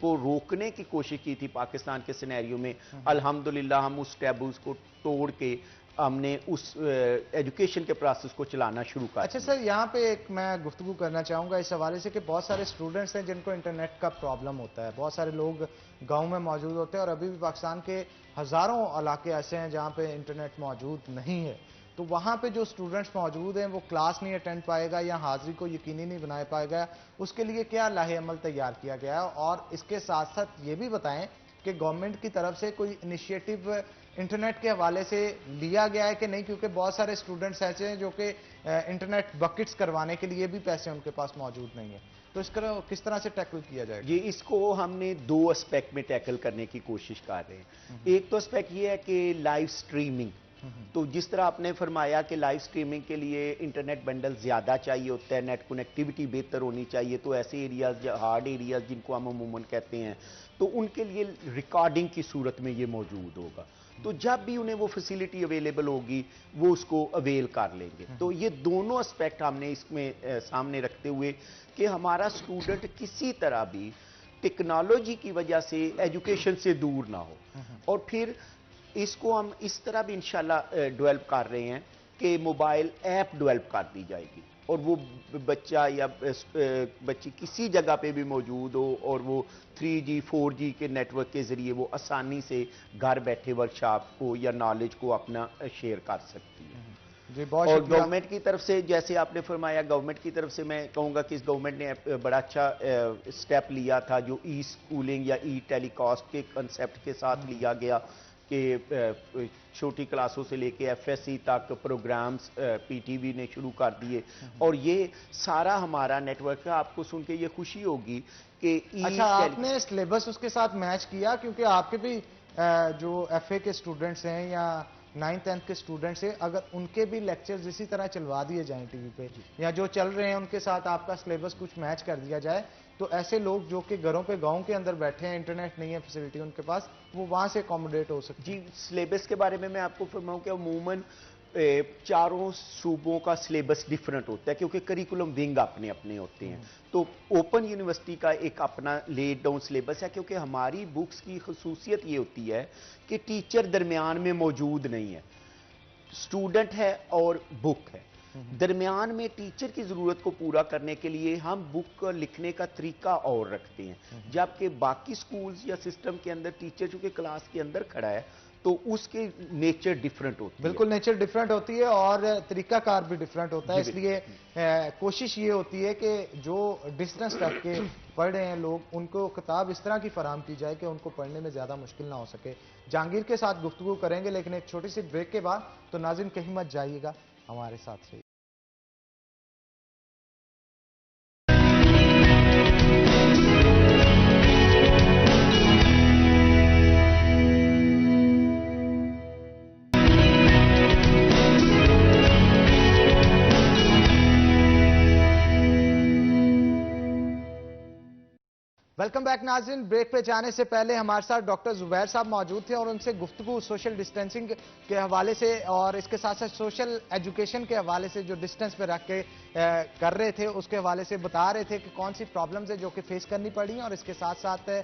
को रोकने की कोशिश की थी पाकिस्तान के सिनेरियो में, अल्हम्दुलिल्लाह हम उस टैबूज को तोड़ के हमने उस एजुकेशन के प्रोसेस को चलाना शुरू कर। अच्छा सर, यहाँ पे एक मैं गुफ्तगू करना चाहूँगा इस हवाले से कि बहुत सारे स्टूडेंट्स हैं जिनको इंटरनेट का प्रॉब्लम होता है, बहुत सारे लोग गांव में मौजूद होते हैं और अभी भी पाकिस्तान के हज़ारों इलाके ऐसे हैं जहाँ पे इंटरनेट मौजूद नहीं है। तो वहाँ पे जो स्टूडेंट्स मौजूद हैं वो क्लास नहीं अटेंड पाएगा या हाजिरी को यकीनी नहीं बना पाएगा, उसके लिए क्या लाहे अमल तैयार किया गया है? और इसके साथ साथ ये भी बताएं कि गवर्नमेंट की तरफ से कोई इनिशिएटिव इंटरनेट के हवाले से लिया गया है कि नहीं, क्योंकि बहुत सारे स्टूडेंट्स ऐसे हैं जो कि इंटरनेट बकेट्स करवाने के लिए भी पैसे उनके पास मौजूद नहीं है। तो इसको किस तरह से टैकल किया जाएगा? ये इसको हमने दो एस्पेक्ट में टैकल करने की कोशिश कर रहे हैं। एक तो एस्पेक्ट ये है कि लाइव स्ट्रीमिंग, तो जिस तरह आपने फरमाया कि लाइव स्ट्रीमिंग के लिए इंटरनेट बंडल ज़्यादा चाहिए होता है, नेट कनेक्टिविटी बेहतर होनी चाहिए, तो ऐसे एरियाज, हार्ड एरियाज जिनको हम अमूमन कहते हैं, तो उनके लिए रिकॉर्डिंग की सूरत में ये मौजूद होगा। तो जब भी उन्हें वो फैसिलिटी अवेलेबल होगी वो उसको अवेल कर लेंगे। तो ये दोनों एस्पेक्ट हमने इसमें सामने रखते हुए कि हमारा स्टूडेंट किसी तरह भी टेक्नोलॉजी की वजह से एजुकेशन से दूर ना हो। और फिर इसको हम इस तरह भी इंशाल्लाह डेवलप कर रहे हैं कि मोबाइल ऐप डेवलप कर दी जाएगी और वो बच्चा या बच्ची किसी जगह पे भी मौजूद हो और वो 3G 4G के नेटवर्क के जरिए वो आसानी से घर बैठे वर्कशॉप को या नॉलेज को अपना शेयर कर सकती है। जी, बहुत और गवर्नमेंट की तरफ से, जैसे आपने फरमाया, गवर्नमेंट की तरफ से मैं कहूँगा कि इस गवर्नमेंट ने बड़ा अच्छा स्टेप लिया था जो ई स्कूलिंग या ई टेलीकास्ट के कंसेप्ट के साथ लिया गया कि छोटी क्लासों से लेके FSC तक प्रोग्राम्स PTV ने शुरू कर दिए और ये सारा हमारा नेटवर्क है। आपको सुन के ये खुशी होगी कि अच्छा, आपने सिलेबस उसके साथ मैच किया, क्योंकि आपके भी जो FA के स्टूडेंट्स हैं या 9th 10th के स्टूडेंट्स हैं, अगर उनके भी लेक्चर्स इसी तरह चलवा दिए जाएं टीवी पे या जो चल रहे हैं उनके साथ आपका सिलेबस कुछ मैच कर दिया जाए, तो ऐसे लोग जो कि घरों पे गांव के अंदर बैठे हैं, इंटरनेट नहीं है फैसिलिटी उनके पास, वो वहां से अकोमोडेट हो सकते हैं। जी, सिलेबस के बारे में मैं आपको फरमाऊं कि अमूमन चारों सूबों का सिलेबस डिफरेंट होता है क्योंकि करिकुलम विंग अपने अपने होते हैं। तो ओपन यूनिवर्सिटी का एक अपना लेड डाउन सिलेबस है, क्योंकि हमारी बुक्स की खसूसियत ये होती है कि टीचर दरमियान में मौजूद नहीं है, स्टूडेंट है और बुक है। दरमियान में टीचर की जरूरत को पूरा करने के लिए हम बुक लिखने का तरीका और रखते हैं, जबकि बाकी स्कूल्स या सिस्टम के अंदर टीचर चूंकि क्लास के अंदर खड़ा है तो उसके नेचर डिफरेंट होती है। बिल्कुल, नेचर डिफरेंट होती है और तरीकाकार भी डिफरेंट होता है। इसलिए कोशिश ये होती है कि जो डिस्टेंस रख के पढ़ रहे हैं लोग, उनको किताब इस तरह की फराहम की जाए कि उनको पढ़ने में ज़्यादा मुश्किल ना हो सके। जहांगीर के साथ गुफ्तगू करेंगे, लेकिन एक छोटी सी ब्रेक के बाद, तो नाज़रीन कहीं मत जाइएगा, हमारे साथ रहिए। वेलकम बैक नाज़रीन। ब्रेक पे जाने से पहले हमारे साथ डॉक्टर जुबैर साहब मौजूद थे और उनसे गुफ्तगू सोशल डिस्टेंसिंग के हवाले से और इसके साथ साथ सोशल एजुकेशन के हवाले से जो डिस्टेंस पे रख के कर रहे थे उसके हवाले से बता रहे थे कि कौन सी प्रॉब्लम्स है जो कि फेस करनी पड़ी हैं और इसके साथ साथ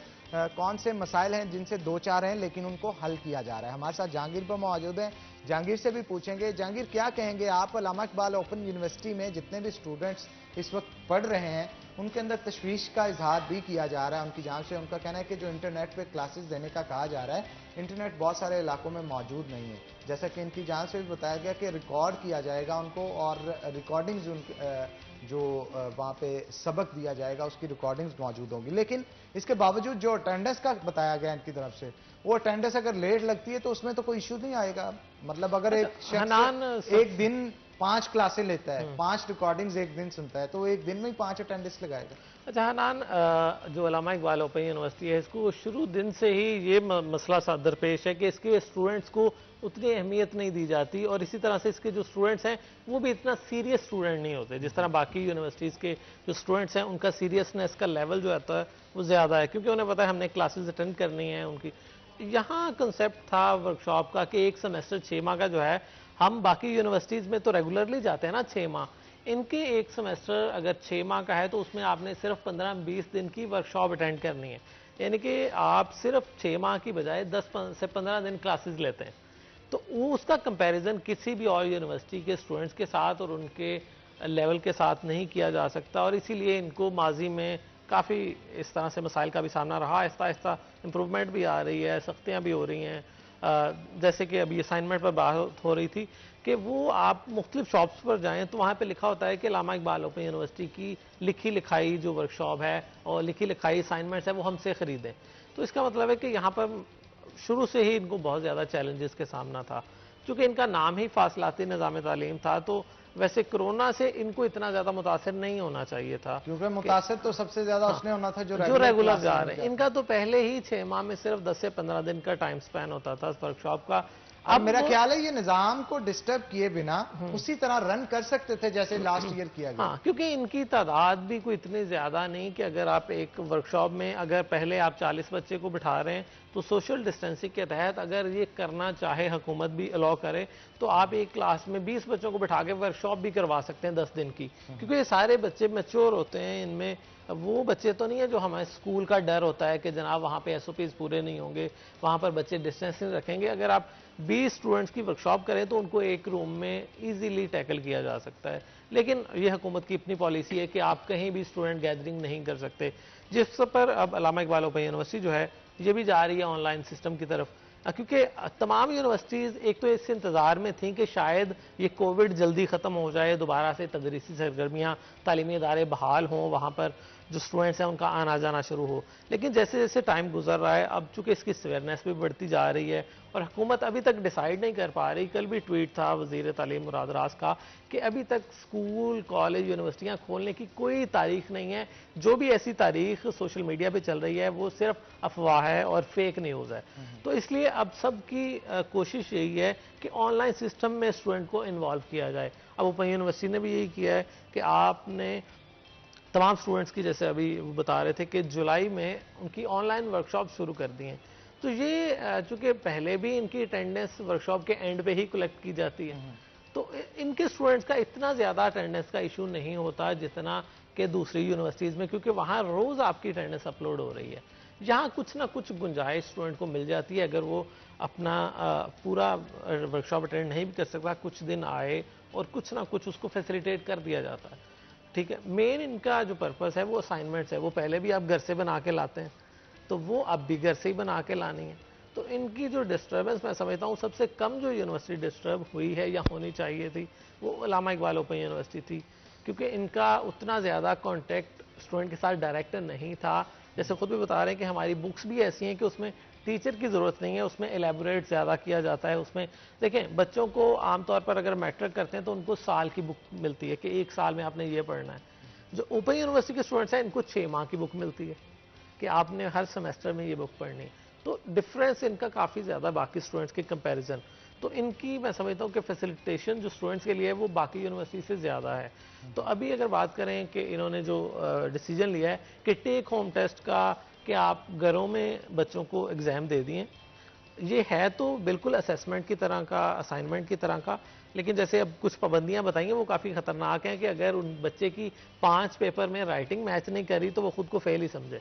कौन से मसाइल हैं जिनसे दो चार हैं लेकिन उनको हल किया जा रहा है। हमारे साथ जहांगीर पर मौजूद हैं, जहांगीर से भी पूछेंगे। जहांगीर, क्या कहेंगे आप, अल्लामा इकबाल ओपन यूनिवर्सिटी में जितने भी स्टूडेंट्स इस वक्त पढ़ रहे हैं उनके अंदर तशवीश का इजहार भी किया जा रहा है उनकी जान से। उनका कहना है कि जो इंटरनेट पे क्लासेस देने का कहा जा रहा है, इंटरनेट बहुत सारे इलाकों में मौजूद नहीं है। जैसा कि इनकी जान से भी बताया गया कि रिकॉर्ड किया जाएगा उनको और रिकॉर्डिंग्स जो वहाँ पे सबक दिया जाएगा उसकी रिकॉर्डिंग्स मौजूद होंगी। लेकिन इसके बावजूद जो अटेंडेंस का बताया गया इनकी तरफ से, वो अटेंडेंस अगर लेट लगती है तो उसमें तो कोई इश्यू नहीं आएगा। मतलब अगर एक शख्स एक दिन 5 क्लासें लेता है, 5 रिकॉर्डिंग्स एक दिन सुनता है, तो एक दिन में ही 5 अटेंडेंस लगाएगा। अच्छा हनान, जो अल्लामा इकबाल ओपन यूनिवर्सिटी है इसको शुरू दिन से ही ये मसला दरपेश है कि इसके स्टूडेंट्स को उतनी अहमियत नहीं दी जाती और इसी तरह से इसके जो स्टूडेंट्स हैं वो भी इतना सीरियस स्टूडेंट नहीं होते जिस तरह बाकी यूनिवर्सिटीज़ के जो स्टूडेंट्स हैं उनका सीरियसनेस का लेवल जो आता है वो ज़्यादा है, क्योंकि उन्हें पता है हमने क्लासेस अटेंड करनी है उनकी। यहाँ कंसेप्ट था वर्कशॉप का कि एक सेमेस्टर 6 माह का जो है, हम बाकी यूनिवर्सिटीज़ में तो रेगुलरली जाते हैं ना 6 माह, इनके एक सेमेस्टर अगर 6 माह का है तो उसमें आपने सिर्फ 15-20 दिन की वर्कशॉप अटेंड करनी है। यानी कि आप सिर्फ 6 माह की बजाय 10 से 15 दिन क्लासेस लेते हैं। तो उसका कंपैरिजन किसी भी और यूनिवर्सिटी के स्टूडेंट्स के साथ और उनके लेवल के साथ नहीं किया जा सकता और इसीलिए इनको माजी में काफ़ी इस तरह से मसाइल का भी सामना रहा। आहिस्ता आहिस्ता इम्प्रूवमेंट भी आ रही है, सख्तियाँ भी हो रही हैं। जैसे कि अभी असाइनमेंट पर बात हो रही थी कि वो आप मुख्तलिफ शॉप्स पर जाएं तो वहाँ पे लिखा होता है कि अल्लामा इकबाल ओपन यूनिवर्सिटी की लिखी लिखाई जो वर्कशॉप है और लिखी लिखाई असाइनमेंट्स है वो हमसे ख़रीदें। तो इसका मतलब है कि यहाँ पर शुरू से ही इनको बहुत ज़्यादा चैलेंजेस के सामना था। चूँकि इनका नाम ही फासलाती निज़ाम तालीम था तो वैसे कोरोना से इनको इतना ज़्यादा मुतासर नहीं होना चाहिए था, क्योंकि मुतासर तो सबसे ज़्यादा उसने होना था जो रेगुलर जा रहे हैं। इनका तो पहले ही 6 माह में सिर्फ 10 से 15 दिन का टाइम स्पैन होता था वर्कशॉप का। अब मेरा ख्याल है ये निजाम को डिस्टर्ब किए बिना उसी तरह रन कर सकते थे जैसे लास्ट ईयर किया गया। हाँ, क्योंकि इनकी तादाद भी कोई इतनी ज्यादा नहीं कि अगर आप एक वर्कशॉप में अगर पहले आप 40 बच्चे को बिठा रहे हैं तो सोशल डिस्टेंसिंग के तहत अगर ये करना चाहे हुकूमत भी अलाउ करे तो आप एक क्लास में 20 बच्चों को बिठा के वर्कशॉप भी करवा सकते हैं 10 दिन की, क्योंकि ये सारे बच्चे मैच्योर होते हैं। इनमें वो बच्चे तो नहीं है जो हमारे स्कूल का डर होता है कि जनाब वहाँ पे SOPs पूरे नहीं होंगे, वहाँ पर बच्चे डिस्टेंसिंग रखेंगे। अगर आप 20 स्टूडेंट्स की वर्कशॉप करें तो उनको एक रूम में इजीली टैकल किया जा सकता है। लेकिन ये हुकूमत की अपनी पॉलिसी है कि आप कहीं भी स्टूडेंट गैदरिंग नहीं कर सकते, जिस पर अब अल्लामा इकबाल ओपन यूनिवर्सिटी जो है ये भी जा रही है ऑनलाइन सिस्टम की तरफ, क्योंकि तमाम यूनिवर्सिटीज़ एक तो इस इंतज़ार में थी कि शायद ये कोविड जल्दी ख़त्म हो जाए, दोबारा से तदरीसी सरगर्मियाँ तालीमी इदारे बहाल हों, वहाँ पर जो स्टूडेंट्स हैं उनका आना जाना शुरू हो। लेकिन जैसे जैसे टाइम गुजर रहा है अब चूँकि इसकी अवेयरनेस भी बढ़ती जा रही है और हुकूमत अभी तक डिसाइड नहीं कर पा रही। कल भी ट्वीट था वज़ीर तालीम मुराद रास का कि अभी तक स्कूल कॉलेज यूनिवर्सिटियाँ खोलने की कोई तारीख नहीं है। जो भी ऐसी तारीख सोशल मीडिया पे चल रही है वो सिर्फ अफवाह है और फेक न्यूज़ है। तो इसलिए अब सबकी कोशिश यही है कि ऑनलाइन सिस्टम में स्टूडेंट को इन्वॉल्व किया जाए। अब ओपन यूनिवर्सिटी ने भी यही किया है कि आपने तमाम स्टूडेंट्स की, जैसे अभी बता रहे थे कि जुलाई में उनकी ऑनलाइन वर्कशॉप शुरू कर दी हैं। तो ये चूँकि पहले भी इनकी अटेंडेंस वर्कशॉप के एंड पे ही कलेक्ट की जाती है तो इनके स्टूडेंट्स का इतना ज़्यादा अटेंडेंस का इशू नहीं होता जितना कि दूसरी यूनिवर्सिटीज़ में, क्योंकि वहाँ रोज़ आपकी अटेंडेंस अपलोड हो रही है। यहाँ कुछ ना कुछ गुंजाइश स्टूडेंट को मिल जाती है, अगर वो अपना पूरा वर्कशॉप अटेंड नहीं भी कर सकता कुछ दिन आए और कुछ ना कुछ उसको फैसिलिटेट कर दिया जाता है। ठीक है, मेन इनका जो पर्पस है वो असाइनमेंट्स है, वो पहले भी आप घर से बना के लाते हैं तो वो अब भी घर से ही बना के लानी है। तो इनकी जो डिस्टर्बेंस मैं समझता हूँ सबसे कम जो यूनिवर्सिटी डिस्टर्ब हुई है या होनी चाहिए थी वो अल्लामा इकबाल ओपन यूनिवर्सिटी थी, क्योंकि इनका उतना ज़्यादा कॉन्टेक्ट स्टूडेंट के साथ डायरेक्ट नहीं था। जैसे खुद भी बता रहे हैं कि हमारी बुक्स भी ऐसी हैं कि उसमें टीचर की ज़रूरत नहीं है, उसमें एलेबोरेट ज़्यादा किया जाता है। उसमें देखें बच्चों को आमतौर पर अगर मैट्रिक करते हैं तो उनको साल की बुक मिलती है कि 1 साल में आपने ये पढ़ना है। जो ओपन यूनिवर्सिटी के स्टूडेंट्स हैं इनको 6 माह की बुक मिलती है कि आपने हर सेमेस्टर में ये बुक पढ़नी है। तो डिफरेंस इनका काफ़ी ज़्यादा बाकी स्टूडेंट्स के कंपैरिजन। तो इनकी मैं समझता हूँ कि फैसिलिटेशन जो स्टूडेंट्स के लिए है वो बाकी यूनिवर्सिटी से ज़्यादा है। तो अभी अगर बात करें कि इन्होंने जो डिसीजन लिया है कि टेक होम टेस्ट का, कि आप घरों में बच्चों को एग्ज़ाम दे दिए, ये है तो बिल्कुल असेसमेंट की तरह का, असाइनमेंट की तरह का, लेकिन जैसे अब कुछ पाबंदियां बताएंगे वो काफ़ी खतरनाक हैं कि अगर उन बच्चे की 5 पेपर में राइटिंग मैच नहीं करी तो वो खुद को फेल ही समझे।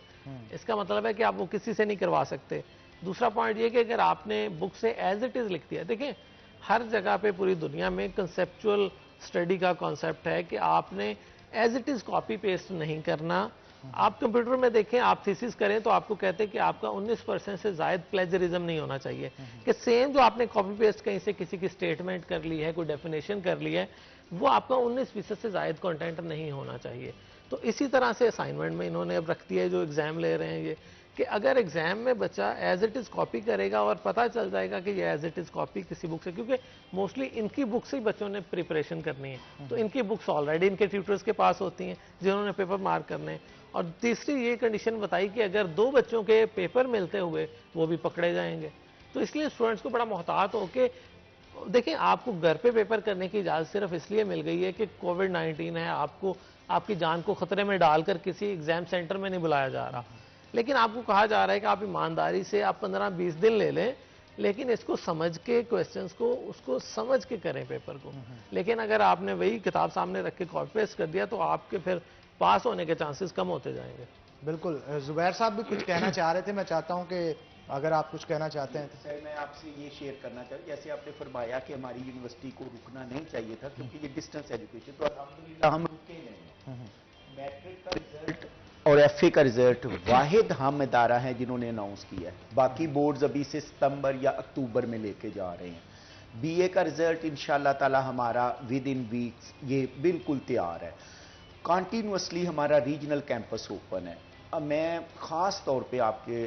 इसका मतलब है कि आप वो किसी से नहीं करवा सकते। दूसरा पॉइंट ये कि अगर आपने बुक से एज इट इज़ लिख दिया, देखिए हर जगह पे पूरी दुनिया में कंसेप्चुअल स्टडी का कॉन्सेप्ट है कि आपने as it is copy paste नहीं करना। आप कंप्यूटर में देखें, आप थीसिस करें तो आपको कहते हैं कि आपका 19% से ज़ायद प्लेजरिज्म नहीं होना चाहिए, कि सेम जो आपने कॉपी पेस्ट कहीं से किसी की स्टेटमेंट कर ली है, कोई डेफिनेशन कर ली है, वो आपका 19% से ज़ायद कंटेंट नहीं होना चाहिए। तो इसी तरह से असाइनमेंट में इन्होंने अब रख दिया है, जो एग्ज़ाम ले रहे हैं ये, कि अगर एग्जाम में बच्चा एज इट इज़ कॉपी करेगा और पता चल जाएगा कि ये एज इट इज़ कॉपी किसी बुक से, क्योंकि मोस्टली इनकी बुक से ही बच्चों ने प्रिपरेशन करनी है, तो इनकी बुक्स ऑलरेडी इनके ट्यूटर्स के पास होती हैं जिन्होंने पेपर मार्क करने हैं। और तीसरी ये कंडीशन बताई कि अगर 2 बच्चों के पेपर मिलते हुए वो भी पकड़े जाएंगे। तो इसलिए स्टूडेंट्स को बड़ा मोहतात हो के, देखिए आपको घर पे पेपर करने की इजाज़त सिर्फ इसलिए मिल गई है कि कोविड-19 है, आपको आपकी जान को खतरे में डालकर किसी एग्जाम सेंटर में नहीं बुलाया जा रहा, लेकिन आपको कहा जा रहा है कि आप ईमानदारी से आप 15-20 दिन ले लें, लेकिन इसको समझ के क्वेश्चंस को उसको समझ के करें पेपर को। लेकिन अगर आपने वही किताब सामने रख के कॉपी पेस्ट कर दिया तो आपके फिर पास होने के चांसेस कम होते जाएंगे। बिल्कुल, जुबैर साहब भी कुछ कहना चाह रहे थे, मैं चाहता हूं कि अगर आप कुछ कहना चाहते हैं तो। सर मैं आपसे ये शेयर करना चाहूँ, जैसे आपने फरमाया कि हमारी यूनिवर्सिटी को रुकना नहीं चाहिए था क्योंकि ये डिस्टेंस एजुकेशन, तो अल्हम्दुलिल्लाह हम रुके नहीं। मैट्रिक का रिजल्ट और एफए का रिजल्ट वाहिद हम इदारा है जिन्होंने अनाउंस किया है, बाकी बोर्ड्स अभी से सितंबर या अक्टूबर में लेके जा रहे हैं। बीए का रिजल्ट इंशाल्लाह ताला हमारा विद इन वीक्स ये बिल्कुल तैयार है। कॉन्टीन्यूसली हमारा रीजनल कैंपस ओपन है। अब मैं ख़ास तौर पे आपके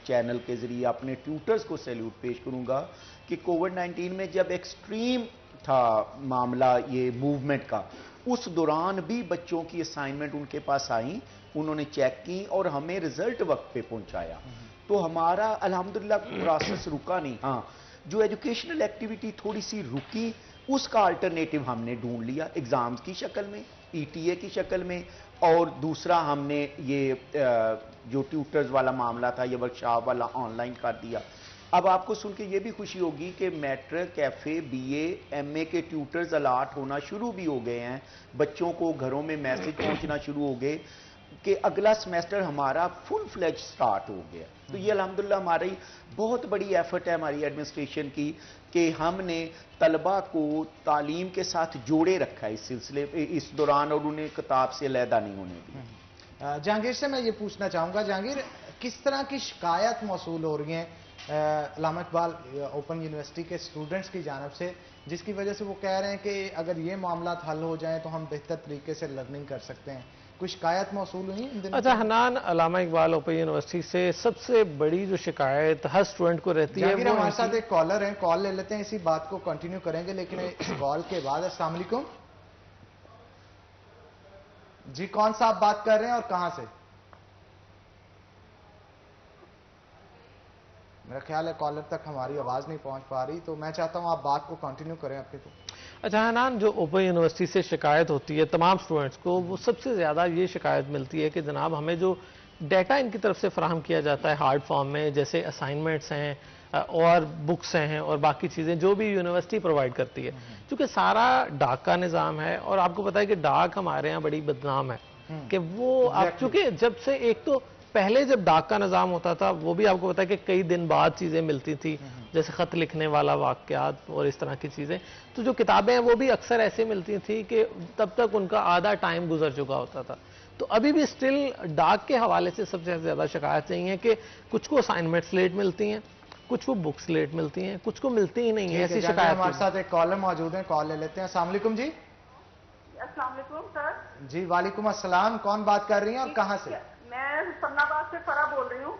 चैनल के ज़रिए अपने ट्यूटर्स को सैल्यूट पेश करूँगा कि कोविड-19 में जब एक्सट्रीम था मामला ये मूवमेंट का, उस दौरान भी बच्चों की असाइनमेंट उनके पास आई, उन्होंने चेक की और हमें रिजल्ट वक्त पे पहुंचाया। तो हमारा अल्हम्दुलिल्लाह प्रोसेस रुका नहीं। हाँ, जो एजुकेशनल एक्टिविटी थोड़ी सी रुकी उसका अल्टरनेटिव हमने ढूंढ लिया एग्जाम्स की शक्ल में, ईटीए की शक्ल में, और दूसरा हमने ये जो ट्यूटर्स वाला मामला था ये वर्कशॉप वाला ऑनलाइन कर दिया। अब आपको सुन के ये भी खुशी होगी कि मैट्रिक, एफए, बीए, एमए के ट्यूटर्स अलाट होना शुरू भी हो गए हैं, बच्चों को घरों में मैसेज पहुंचना शुरू हो गए कि अगला सेमेस्टर हमारा फुल फ्लेज स्टार्ट हो गया। तो ये अल्हम्दुलिल्लाह हमारी बहुत बड़ी एफर्ट है हमारी एडमिनिस्ट्रेशन की कि हमने तलबा को तालीम के साथ जोड़े रखा है इस सिलसिले इस दौरान, और उन्हें किताब से अलहदा नहीं होने दिया। जहांगीर से मैं ये पूछना चाहूंगा, जहांगीर किस तरह की शिकायत मौसूल हो रही हैं अल्लामा इकबाल ओपन यूनिवर्सिटी के स्टूडेंट्स की जानब से, जिसकी वजह से वो कह रहे हैं कि अगर ये मामला हल हो जाए तो हम बेहतर तरीके से लर्निंग कर सकते हैं, कोई शिकायत मौसूल हुई इन दिनों? अच्छा हनान, अल्लामा इकबाल ओपन यूनिवर्सिटी से सबसे बड़ी जो शिकायत हर स्टूडेंट को रहती है, वो हमारे साथ एक कॉलर है, कॉल ले लेते हैं, इसी बात को कंटिन्यू करेंगे लेकिन इस कॉल के बाद। अस्सलाम वालेकुम जी, कौन सा आप बात कर रहे हैं और कहां से? मेरा ख्याल है कॉलर तक हमारी आवाज नहीं पहुंच पा रही, तो मैं चाहता हूं आप बात को कंटिन्यू करें अपनी को। अच्छा हनान, जो ओपन यूनिवर्सिटी से शिकायत होती है तमाम स्टूडेंट्स को, वो सबसे ज़्यादा ये शिकायत मिलती है कि जनाब हमें जो डाटा इनकी तरफ से फराहम किया जाता है हार्ड फॉर्म में, जैसे असाइनमेंट्स हैं और बुक्स हैं और बाकी चीज़ें जो भी यूनिवर्सिटी प्रोवाइड करती है, क्योंकि सारा डाक का निज़ाम है और आपको पता है कि डाक हमारे यहाँ बड़ी बदनाम है कि वो आप, चूंकि जब से एक तो पहले जब डाक का निज़ाम होता था वो भी आपको पता है कि कई दिन बाद चीज़ें मिलती थी, जैसे ख़त लिखने वाला वाक़यात और इस तरह की चीज़ें, तो जो किताबें हैं वो भी अक्सर ऐसे मिलती थी कि तब तक उनका आधा टाइम गुजर चुका होता था। तो अभी भी स्टिल डाक के हवाले से सबसे ज़्यादा शिकायत यही है कि कुछ को असाइनमेंट्स लेट मिलती हैं, कुछ को बुक्स लेट मिलती हैं, कुछ को मिलती ही नहीं है। ऐसी शिकायत हमारे साथ एक कॉलर मौजूद है, कॉल ले लेते हैं। अस्सलाम वालेकुम जी। अस्सलाम वालेकुम सर। जी वालेकुम अस्सलाम, कौन बात कर रही हैं और कहां से? मैं फरनाबाद से फरा बोल रही हूँ।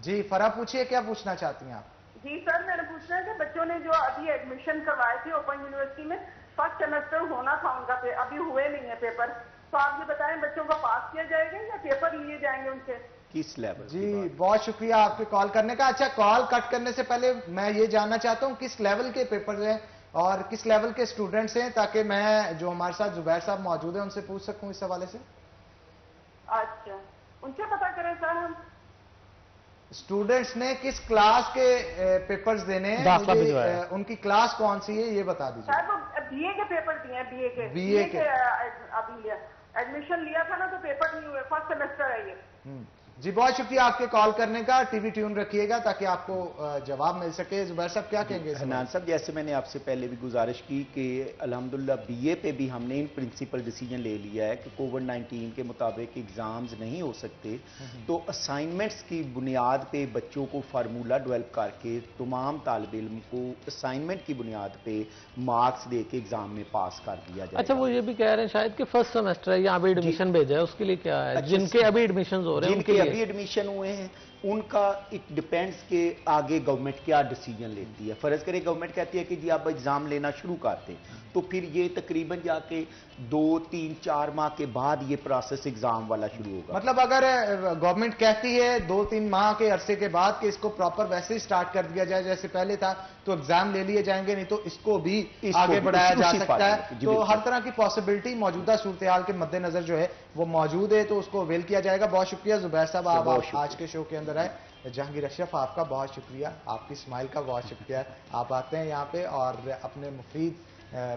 जी फरा, पूछिए क्या पूछना चाहती हैं आप? जी सर, मैंने पूछना है कि बच्चों ने जो अभी एडमिशन करवाए थे ओपन यूनिवर्सिटी में, फर्स्ट सेमेस्टर होना था उनका, अभी हुए नहीं है पेपर, तो आप ये बताएं बच्चों को पास किया जाएगा या पेपर लिए जाएंगे उनसे? किस लेवल जी बहुत शुक्रिया आपके कॉल करने का। अच्छा, कॉल कट करने से पहले मैं ये जानना चाहता हूँ किस लेवल के पेपर हैं और किस लेवल के स्टूडेंट्स हैं, ताकि मैं जो हमारे साथ जुबैर साहब मौजूद हैं उनसे पूछ सकूं इस हवाले से। अच्छा, उनसे पता करें सर हम। स्टूडेंट्स ने किस क्लास के पेपर्स देने हैं, दाखिला मुझे, भिजवाया। उनकी क्लास कौन सी है ये बता दीजिए। सर वो बीए के पेपर दिए हैं, BA के। अभी एडमिशन लिया था ना, तो पेपर नहीं हुए, फर्स्ट सेमेस्टर है ये। जी बहुत शुक्रिया आपके कॉल करने का। टीवी ट्यून रखिएगा ताकि आपको जवाब मिल सके। जुबैर साहब क्या कहेंगे इस हनान साहब, जैसे मैंने आपसे पहले भी गुजारिश की कि अल्हम्दुलिल्लाह बीए पे भी हमने इन प्रिंसिपल डिसीजन ले लिया है कि कोविड-19 के मुताबिक एग्जाम्स नहीं हो सकते, तो असाइनमेंट्स की बुनियाद पे बच्चों को फार्मूला डेवलप करके तमाम तालिब इल्म को असाइनमेंट की बुनियाद पे मार्क्स दे के एग्जाम में पास कर दिया जाए। अच्छा, वो ये भी कह रहे हैं शायद कि फर्स्ट सेमेस्टर है, यहाँ अभी एडमिशन भेजा है, उसके लिए क्या है? अच्छा, जिनके अभी एडमिशन हो रहे हैं जिनके उनके अभी एडमिशन हुए हैं उनका इट डिपेंड्स के आगे गवर्नमेंट क्या डिसीजन लेती है। फर्ज करे गवर्नमेंट कहती है कि जी आप एग्जाम लेना शुरू करते, तो फिर ये तकरीबन जाके 2, 3, 4 माह के बाद ये प्रोसेस एग्जाम वाला शुरू होगा। मतलब अगर गवर्नमेंट कहती है 2-3 माह के अरसे के बाद कि इसको प्रॉपर वैसे ही स्टार्ट कर दिया जाए जैसे पहले था, तो एग्जाम ले लिए जाएंगे, नहीं तो इसको भी आगे बढ़ाया जा सकता है। तो हर तरह की पॉसिबिलिटी मौजूदा सूरत हाल के मद्देनजर जो है वो मौजूद है, तो उसको अवेल किया जाएगा। बहुत शुक्रिया जुबैर साहब, आप आज के शो के अंदर आए। जहांगीर अशरफ, आपका बहुत शुक्रिया, आपकी स्माइल का बहुत शुक्रिया। आप आते हैं यहाँ पे और अपने मुफीद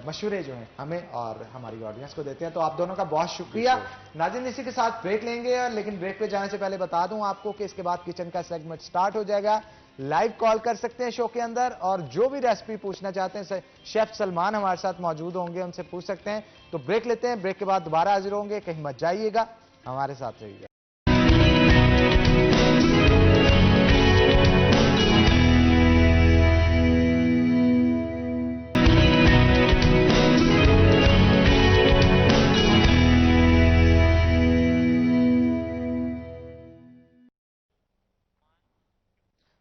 मशवरे जो हैं हमें और हमारी ऑडियंस को देते हैं, तो आप दोनों का बहुत शुक्रिया। नाज़रीन, इसी के साथ ब्रेक लेंगे, लेकिन ब्रेक पे जाने से पहले बता दूं आपको कि इसके बाद किचन का सेगमेंट स्टार्ट हो जाएगा। लाइव कॉल कर सकते हैं शो के अंदर और जो भी रेसिपी पूछना चाहते हैं शेफ सलमान हमारे साथ मौजूद होंगे, उनसे पूछ सकते हैं। तो ब्रेक लेते हैं, ब्रेक के बाद दोबारा हाजिर होंगे। कहीं मत जाइएगा, हमारे साथ रहिएगा।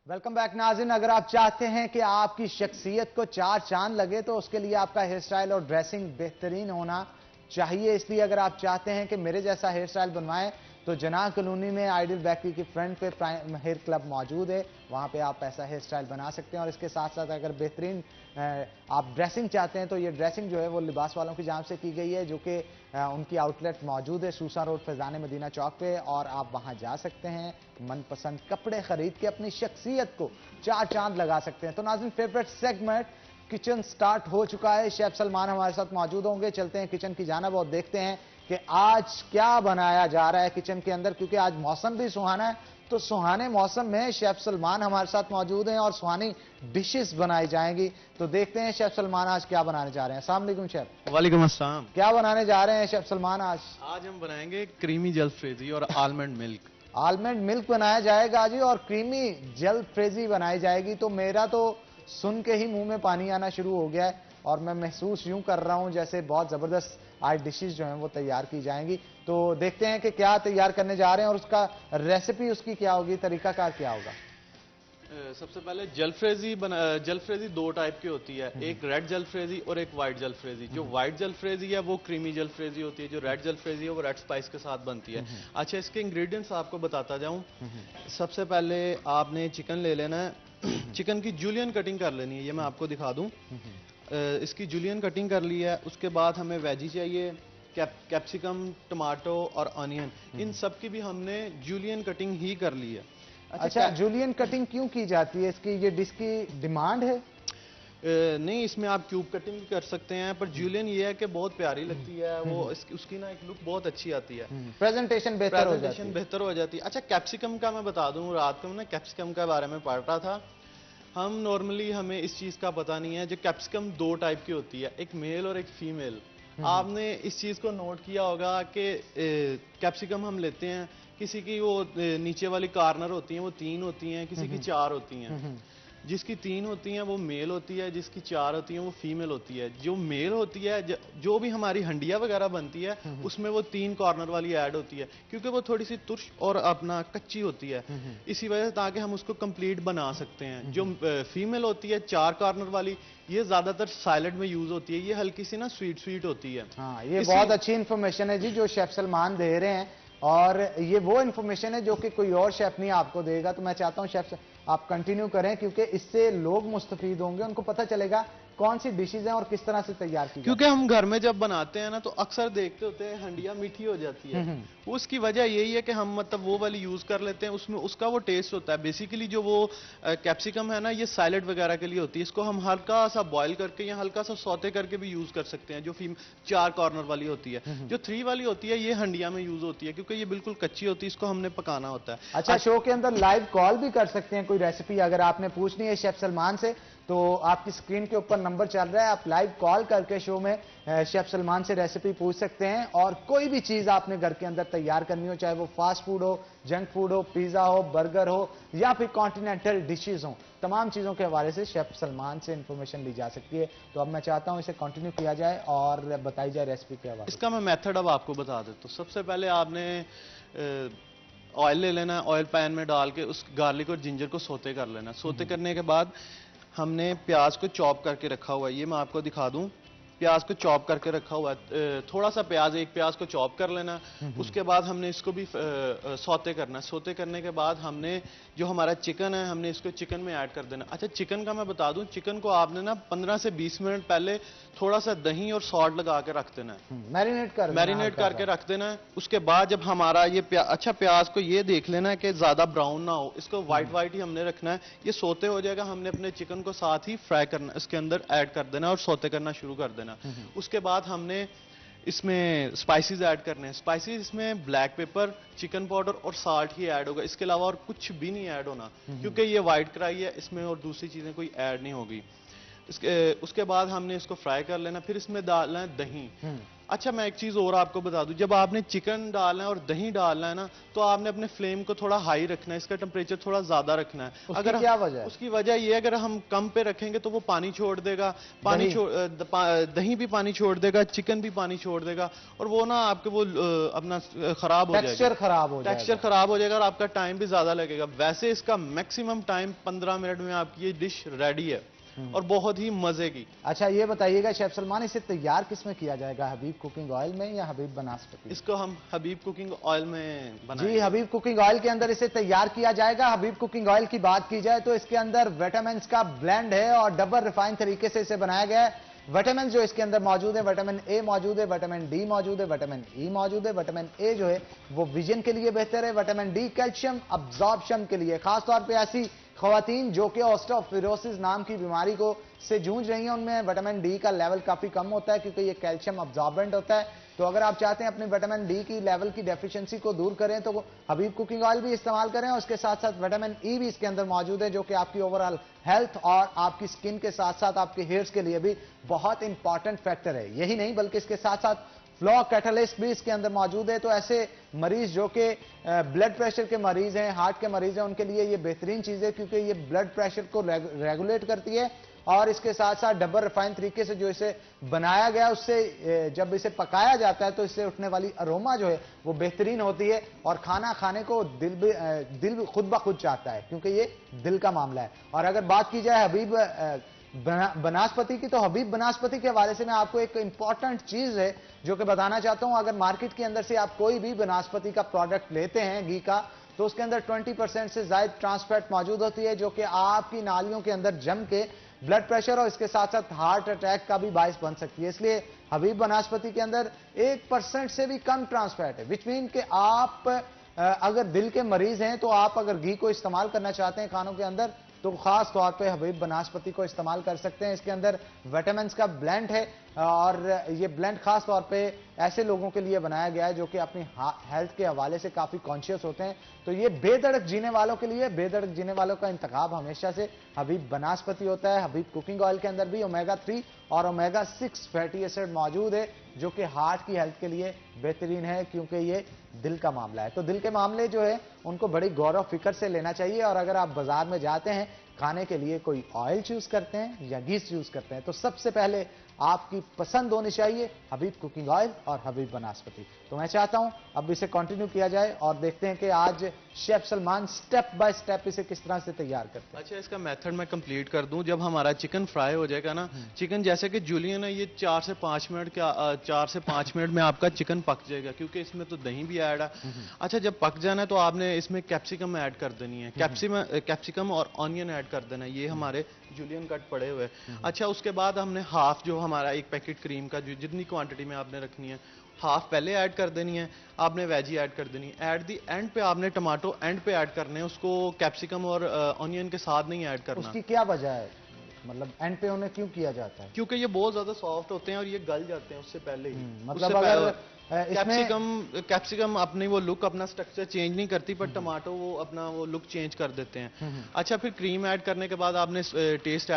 वेलकम बैक नाज़रीन। अगर आप चाहते हैं कि आपकी शख्सियत को 4 चांद लगे तो उसके लिए आपका हेयर स्टाइल और ड्रेसिंग बेहतरीन होना चाहिए। इसलिए अगर आप चाहते हैं कि मेरे जैसा हेयर स्टाइल बनवाएं तो जनाह कॉलोनी में आइडियल बेकरी की फ्रंट पे प्राइम हेयर क्लब मौजूद है, वहां पे आप ऐसा हेयर स्टाइल बना सकते हैं। और इसके साथ साथ अगर बेहतरीन आप ड्रेसिंग चाहते हैं तो ये ड्रेसिंग जो है वो लिबास वालों की जानिब से की गई है, जो कि उनकी आउटलेट मौजूद है सूसा रोड फैजान मदीना चौक पे, और आप वहां जा सकते हैं, मनपसंद कपड़े खरीद के अपनी शख्सियत को 4 चांद लगा सकते हैं। तो नाज़रीन, फेवरेट सेगमेंट किचन स्टार्ट हो चुका है। शेफ सलमान हमारे साथ मौजूद होंगे। चलते हैं किचन की जानिब और देखते हैं कि आज क्या बनाया जा रहा है किचन के अंदर, क्योंकि आज मौसम भी सुहाना है। तो सुहाने मौसम में शेफ सलमान हमारे साथ मौजूद हैं और सुहानी डिशेस बनाई जाएंगी। तो देखते हैं शेफ सलमान आज क्या बनाने जा रहे हैं। अस्सलाम वालेकुम शेफ। वालेकुम अस्सलाम। क्या बनाने जा रहे हैं शेफ सलमान आज? आज हम बनाएंगे क्रीमी जलफ्रेजी और आलमंड मिल्क। आलमंड मिल्क बनाया जाएगा जी और क्रीमी जलफ्रेजी बनाई जाएगी। तो मेरा तो सुन के ही मुंह में पानी आना शुरू हो गया है और मैं महसूस यूं कर रहा हूं जैसे बहुत जबरदस्त आज डिशेस जो हैं वो तैयार की जाएंगी। तो देखते हैं कि क्या तैयार करने जा रहे हैं और उसका रेसिपी उसकी क्या होगी, तरीकाकार क्या होगा। सबसे पहले जलफ्रेजी 2 टाइप की होती है, एक रेड जलफ्रेजी और एक वाइट जलफ्रेजी। जो वाइट जलफ्रेजी है वो क्रीमी जलफ्रेजी होती है, जो रेड जलफ्रेजी है वो रेड स्पाइस के साथ बनती है। अच्छा, इसके इंग्रेडिएंट्स आपको बताता जाऊं। सबसे पहले आपने चिकन ले लेना है, चिकन की जूलियन कटिंग कर लेनी है, ये मैं आपको दिखा दूं। इसकी जूलियन कटिंग कर ली है। उसके बाद हमें वेजी चाहिए, कैप्सिकम, टमाटो और ऑनियन, इन सब की भी हमने जूलियन कटिंग ही कर ली है। अच्छा, जूलियन कटिंग क्यों की जाती है? इसकी ये डिश की डिमांड है? नहीं, इसमें आप क्यूब कटिंग भी कर सकते हैं, पर जूलियन ये है कि बहुत प्यारी लगती है, वो उसकी ना एक लुक बहुत अच्छी आती है, प्रेजेंटेशन बेहतर हो जाती है। अच्छा, कैप्सिकम का मैं बता दूं, रात को मैं कैप्सिकम के बारे में पढ़ रहा था। हम नॉर्मली हमें इस चीज का पता नहीं है। जो कैप्सिकम 2 टाइप की होती है, एक मेल और एक फीमेल। आपने इस चीज को नोट किया होगा कि कैप्सिकम हम लेते हैं, किसी की वो नीचे वाली कार्नर होती हैं वो 3 होती हैं, किसी की 4 होती हैं। जिसकी 3 होती हैं वो मेल होती है, जिसकी 4 होती हैं वो फीमेल होती है। जो मेल होती है, जो भी हमारी हंडिया वगैरह बनती है उसमें वो 3 कॉर्नर वाली ऐड होती है, क्योंकि वो थोड़ी सी तुर्श और अपना कच्ची होती है, इसी वजह से, ताकि हम उसको कंप्लीट बना सकते हैं। जो फीमेल होती है 4 कॉर्नर वाली, ये ज्यादातर सैलेड में यूज होती है, ये हल्की सी ना स्वीट होती है। हाँ, ये बहुत अच्छी इंफॉर्मेशन है जी जो शेफ सलमान दे रहे हैं। और ये वो इंफॉर्मेशन है जो कि कोई और शेफ नहीं आपको देगा। तो मैं चाहता हूं शेफ आप कंटिन्यू करें, क्योंकि इससे लोग मुस्तफीद होंगे, उनको पता चलेगा कौन सी डिशेज हैं और किस तरह से तैयार की। क्योंकि हम घर में जब बनाते हैं ना तो अक्सर देखते होते हैं हंडिया मीठी हो जाती है। उसकी वजह यही है कि हम मतलब वो वाली यूज कर लेते हैं, उसमें उसका वो टेस्ट होता है। बेसिकली जो वो कैप्सिकम है ना, ये सैलेड वगैरह के लिए होती है। इसको हम हल्का सा बॉईल करके या हल्का सा सौते करके भी यूज कर सकते हैं। जो 4 कॉर्नर वाली होती है, जो 3 वाली होती है, ये हंडिया में यूज होती है क्योंकि ये बिल्कुल कच्ची होती है, इसको हमने पकाना होता है। अच्छा, शो के अंदर लाइव कॉल भी कर सकते हैं, कोई रेसिपी अगर आपने पूछनी है शेफ सलमान से तो आपकी स्क्रीन के ऊपर नंबर चल रहा है, आप लाइव कॉल करके शो में शेफ सलमान से रेसिपी पूछ सकते हैं। और कोई भी चीज आपने घर के अंदर तैयार करनी हो, चाहे वो फास्ट फूड हो, जंक फूड हो, पिज्जा हो, बर्गर हो या फिर कॉन्टिनेंटल डिशेज हो, तमाम चीजों के हवाले से शेफ सलमान से इंफॉर्मेशन ली जा सकती है। तो अब मैं चाहता हूं इसे कंटिन्यू किया जाए और बताई जाए रेसिपी के हवाले। इसका मैं मेथड अब आपको बता देता हूँ। सबसे पहले आपने ऑयल ले लेना, ऑयल पैन में डाल के उस गार्लिक और जिंजर को सोते कर लेना। सोते करने के बाद हमने प्याज को चॉप करके रखा हुआ है, ये मैं आपको दिखा दूं। प्याज को चॉप करके रखा हुआ है, थोड़ा सा प्याज, एक प्याज को चॉप कर लेना। उसके बाद हमने इसको भी सौते करना। सौते करने के बाद हमने जो हमारा चिकन है, हमने इसको चिकन में ऐड कर देना। अच्छा, चिकन का मैं बता दूं, चिकन को आपने ना 15 से 20 मिनट पहले थोड़ा सा दही और सॉल्ट लगा के रख देना है, मैरिनेट करके रख देना है। उसके बाद जब हमारा ये अच्छा, प्याज को ये देख लेना है कि ज्यादा ब्राउन ना हो, इसको व्हाइट ही हमने रखना है। ये सोते हो जाएगा, हमने अपने चिकन को साथ ही फ्राई करना, इसके अंदर ऐड कर देना और सोते करना शुरू कर देना। उसके बाद हमने इसमें स्पाइसेस ऐड करने हैं। स्पाइसेस इसमें ब्लैक पेपर, चिकन पाउडर और साल्ट ही ऐड होगा, इसके अलावा और कुछ भी नहीं ऐड होना, क्योंकि ये व्हाइट कराई है, इसमें और दूसरी चीजें कोई ऐड नहीं होगी। उसके बाद हमने इसको फ्राई कर लेना, फिर इसमें डालना है दही। अच्छा, मैं एक चीज और आपको बता दूं, जब आपने चिकन डालना है और दही डालना है ना, तो आपने अपने फ्लेम को थोड़ा हाई रखना है, इसका टेम्परेचर थोड़ा ज्यादा रखना है। अगर क्या वजह है? उसकी वजह ये है, अगर हम कम पे रखेंगे तो वो पानी छोड़ देगा, दही भी पानी छोड़ देगा, चिकन भी पानी छोड़ देगा, और वो ना आपके वो अपना खराब हो जाएगा, टेक्सचर खराब हो जाएगा और आपका टाइम भी ज्यादा लगेगा। वैसे इसका मैक्सिमम टाइम 15 मिनट में आपकी ये डिश रेडी है और बहुत ही मजे की। अच्छा, ये बताइएगा शेफ सलमान, इसे तैयार किस में किया जाएगा, हबीब कुकिंग ऑयल में या हबीब बनास्पति? इसको हम हबीब कुकिंग ऑयल में बनाएंगे। जी, हबीब कुकिंग ऑयल के अंदर इसे तैयार किया जाएगा। हबीब कुकिंग ऑयल की बात की जाए तो इसके अंदर विटामिन का ब्लेंड है और डबल रिफाइंड तरीके से इसे बनाया गया है। विटामिन जो इसके अंदर मौजूद है, विटामिन ए मौजूद है, विटामिन डी मौजूद है, विटामिन ई मौजूद है। विटामिन ए जो है वो विजन के लिए बेहतर है, विटामिन डी कैल्शियम अब्जॉर्प्शन के लिए, खासतौर पर ऐसी खवातीन जो कि ऑस्टियोपोरोसिस नाम की बीमारी को से जूझ रही हैं, उनमें विटामिन डी का लेवल काफी कम होता है क्योंकि ये कैल्शियम अब्जॉर्बेंट होता है। तो अगर आप चाहते हैं अपने विटामिन डी की लेवल की डेफिशिएंसी को दूर करें तो हबीब कुकिंग ऑयल भी इस्तेमाल करें, और उसके साथ साथ विटामिन ई भी इसके अंदर मौजूद है जो कि आपकी ओवरऑल हेल्थ और आपकी स्किन के साथ साथ आपके हेयर्स के लिए भी बहुत इंपॉर्टेंट फैक्टर है। यही नहीं बल्कि इसके साथ साथ फ्लॉ कैटलिस्ट भी इसके अंदर मौजूद है। तो ऐसे मरीज जो कि ब्लड प्रेशर के मरीज हैं, हार्ट के मरीज हैं, उनके लिए ये बेहतरीन चीज है क्योंकि ये ब्लड प्रेशर को रेगुलेट करती है। और इसके साथ साथ डबल रिफाइन तरीके से जो इसे बनाया गया, उससे जब इसे पकाया जाता है तो इससे उठने वाली अरोमा जो है वो बेहतरीन होती है और खाना खाने को दिल भी खुद ब खुद चाहता है क्योंकि ये दिल का मामला है। और अगर बात की जाए हबीब बनास्पति की, तो हबीब बनास्पति के हवाले से मैं आपको एक इंपॉर्टेंट चीज है जो कि बताना चाहता हूं। अगर मार्केट के अंदर से आप कोई भी बनास्पति का प्रोडक्ट लेते हैं घी का, तो उसके अंदर 20% से ज्यादा ट्रांस फैट मौजूद होती है जो कि आपकी नालियों के अंदर जम के ब्लड प्रेशर और इसके साथ साथ हार्ट अटैक का भी बायस बन सकती है। इसलिए हबीब बनास्पति के अंदर 1% से भी कम ट्रांस फैट है, विच मीन कि आप अगर दिल के मरीज हैं तो आप अगर घी को इस्तेमाल करना चाहते हैं खानों के अंदर तो खास तौर पे हबीब बनास्पति को इस्तेमाल कर सकते हैं। इसके अंदर विटामिन का ब्लेंड है और ये ब्लेंड खास तौर पे ऐसे लोगों के लिए बनाया गया है जो कि अपनी हेल्थ के हवाले से काफी कॉन्शियस होते हैं। तो ये बेधड़क जीने वालों के लिए, बेधड़क जीने वालों का इंतखाब हमेशा से हबीब बनास्पति होता है। हबीब कुकिंग ऑयल के अंदर भी ओमेगा 3 और ओमेगा 6 फैटी एसिड मौजूद है जो कि हार्ट की हेल्थ के लिए बेहतरीन है क्योंकि ये दिल का मामला है। तो दिल के मामले जो है उनको बड़ी गौर और फिक्र से लेना चाहिए। और अगर आप बाजार में जाते हैं खाने के लिए कोई ऑयल चूज करते हैं या घी चूज करते हैं, तो सबसे पहले आपकी पसंद होनी चाहिए, हबीब कुकिंग ऑयल और हबीब वनस्पति। तो मैं चाहता हूं अब इसे कंटिन्यू किया जाए और देखते हैं कि आज chef Salman step by step इसे किस तरह से तैयार करते हैं। अच्छा, इसका मेथड मैं कंप्लीट कर दूं। जब हमारा चिकन फ्राई हो जाएगा ना, चिकन जैसे कि जूलियन है, ये 4 से 5 मिनट में आपका चिकन पक जाएगा, क्योंकि इसमें तो दही भी ऐड है। अच्छा, जब पक जाना है तो आपने इसमें कैप्सिकम ऐड कर देनी है, कैप्सिकम और ऑनियन ऐड कर देना है। ये हमारे जूलियन कट पड़े हुए। अच्छा, उसके बाद हमने हाफ, जो हमारा एक पैकेट क्रीम का जितनी क्वांटिटी में आपने रखनी है, हाफ पहले ऐड कर देनी है, आपने वेजी ऐड कर देनी है। एट दी एंड पे आपने टमाटो एंड पे ऐड करने हैं, उसको कैप्सिकम और ऑनियन के साथ नहीं ऐड करना। उसकी क्या वजह है, मतलब एंड पे उन्हें क्यों किया जाता है? क्योंकि ये बहुत ज्यादा सॉफ्ट होते हैं और ये गल जाते हैं उससे पहले ही। मतलब अगर कैप्सिकम अपनी वो लुक, अपना स्ट्रक्चर चेंज नहीं करती, पर टमाटो वो अपना वो लुक चेंज कर देते हैं। अच्छा, फिर क्रीम ऐड करने के बाद आपने टेस्ट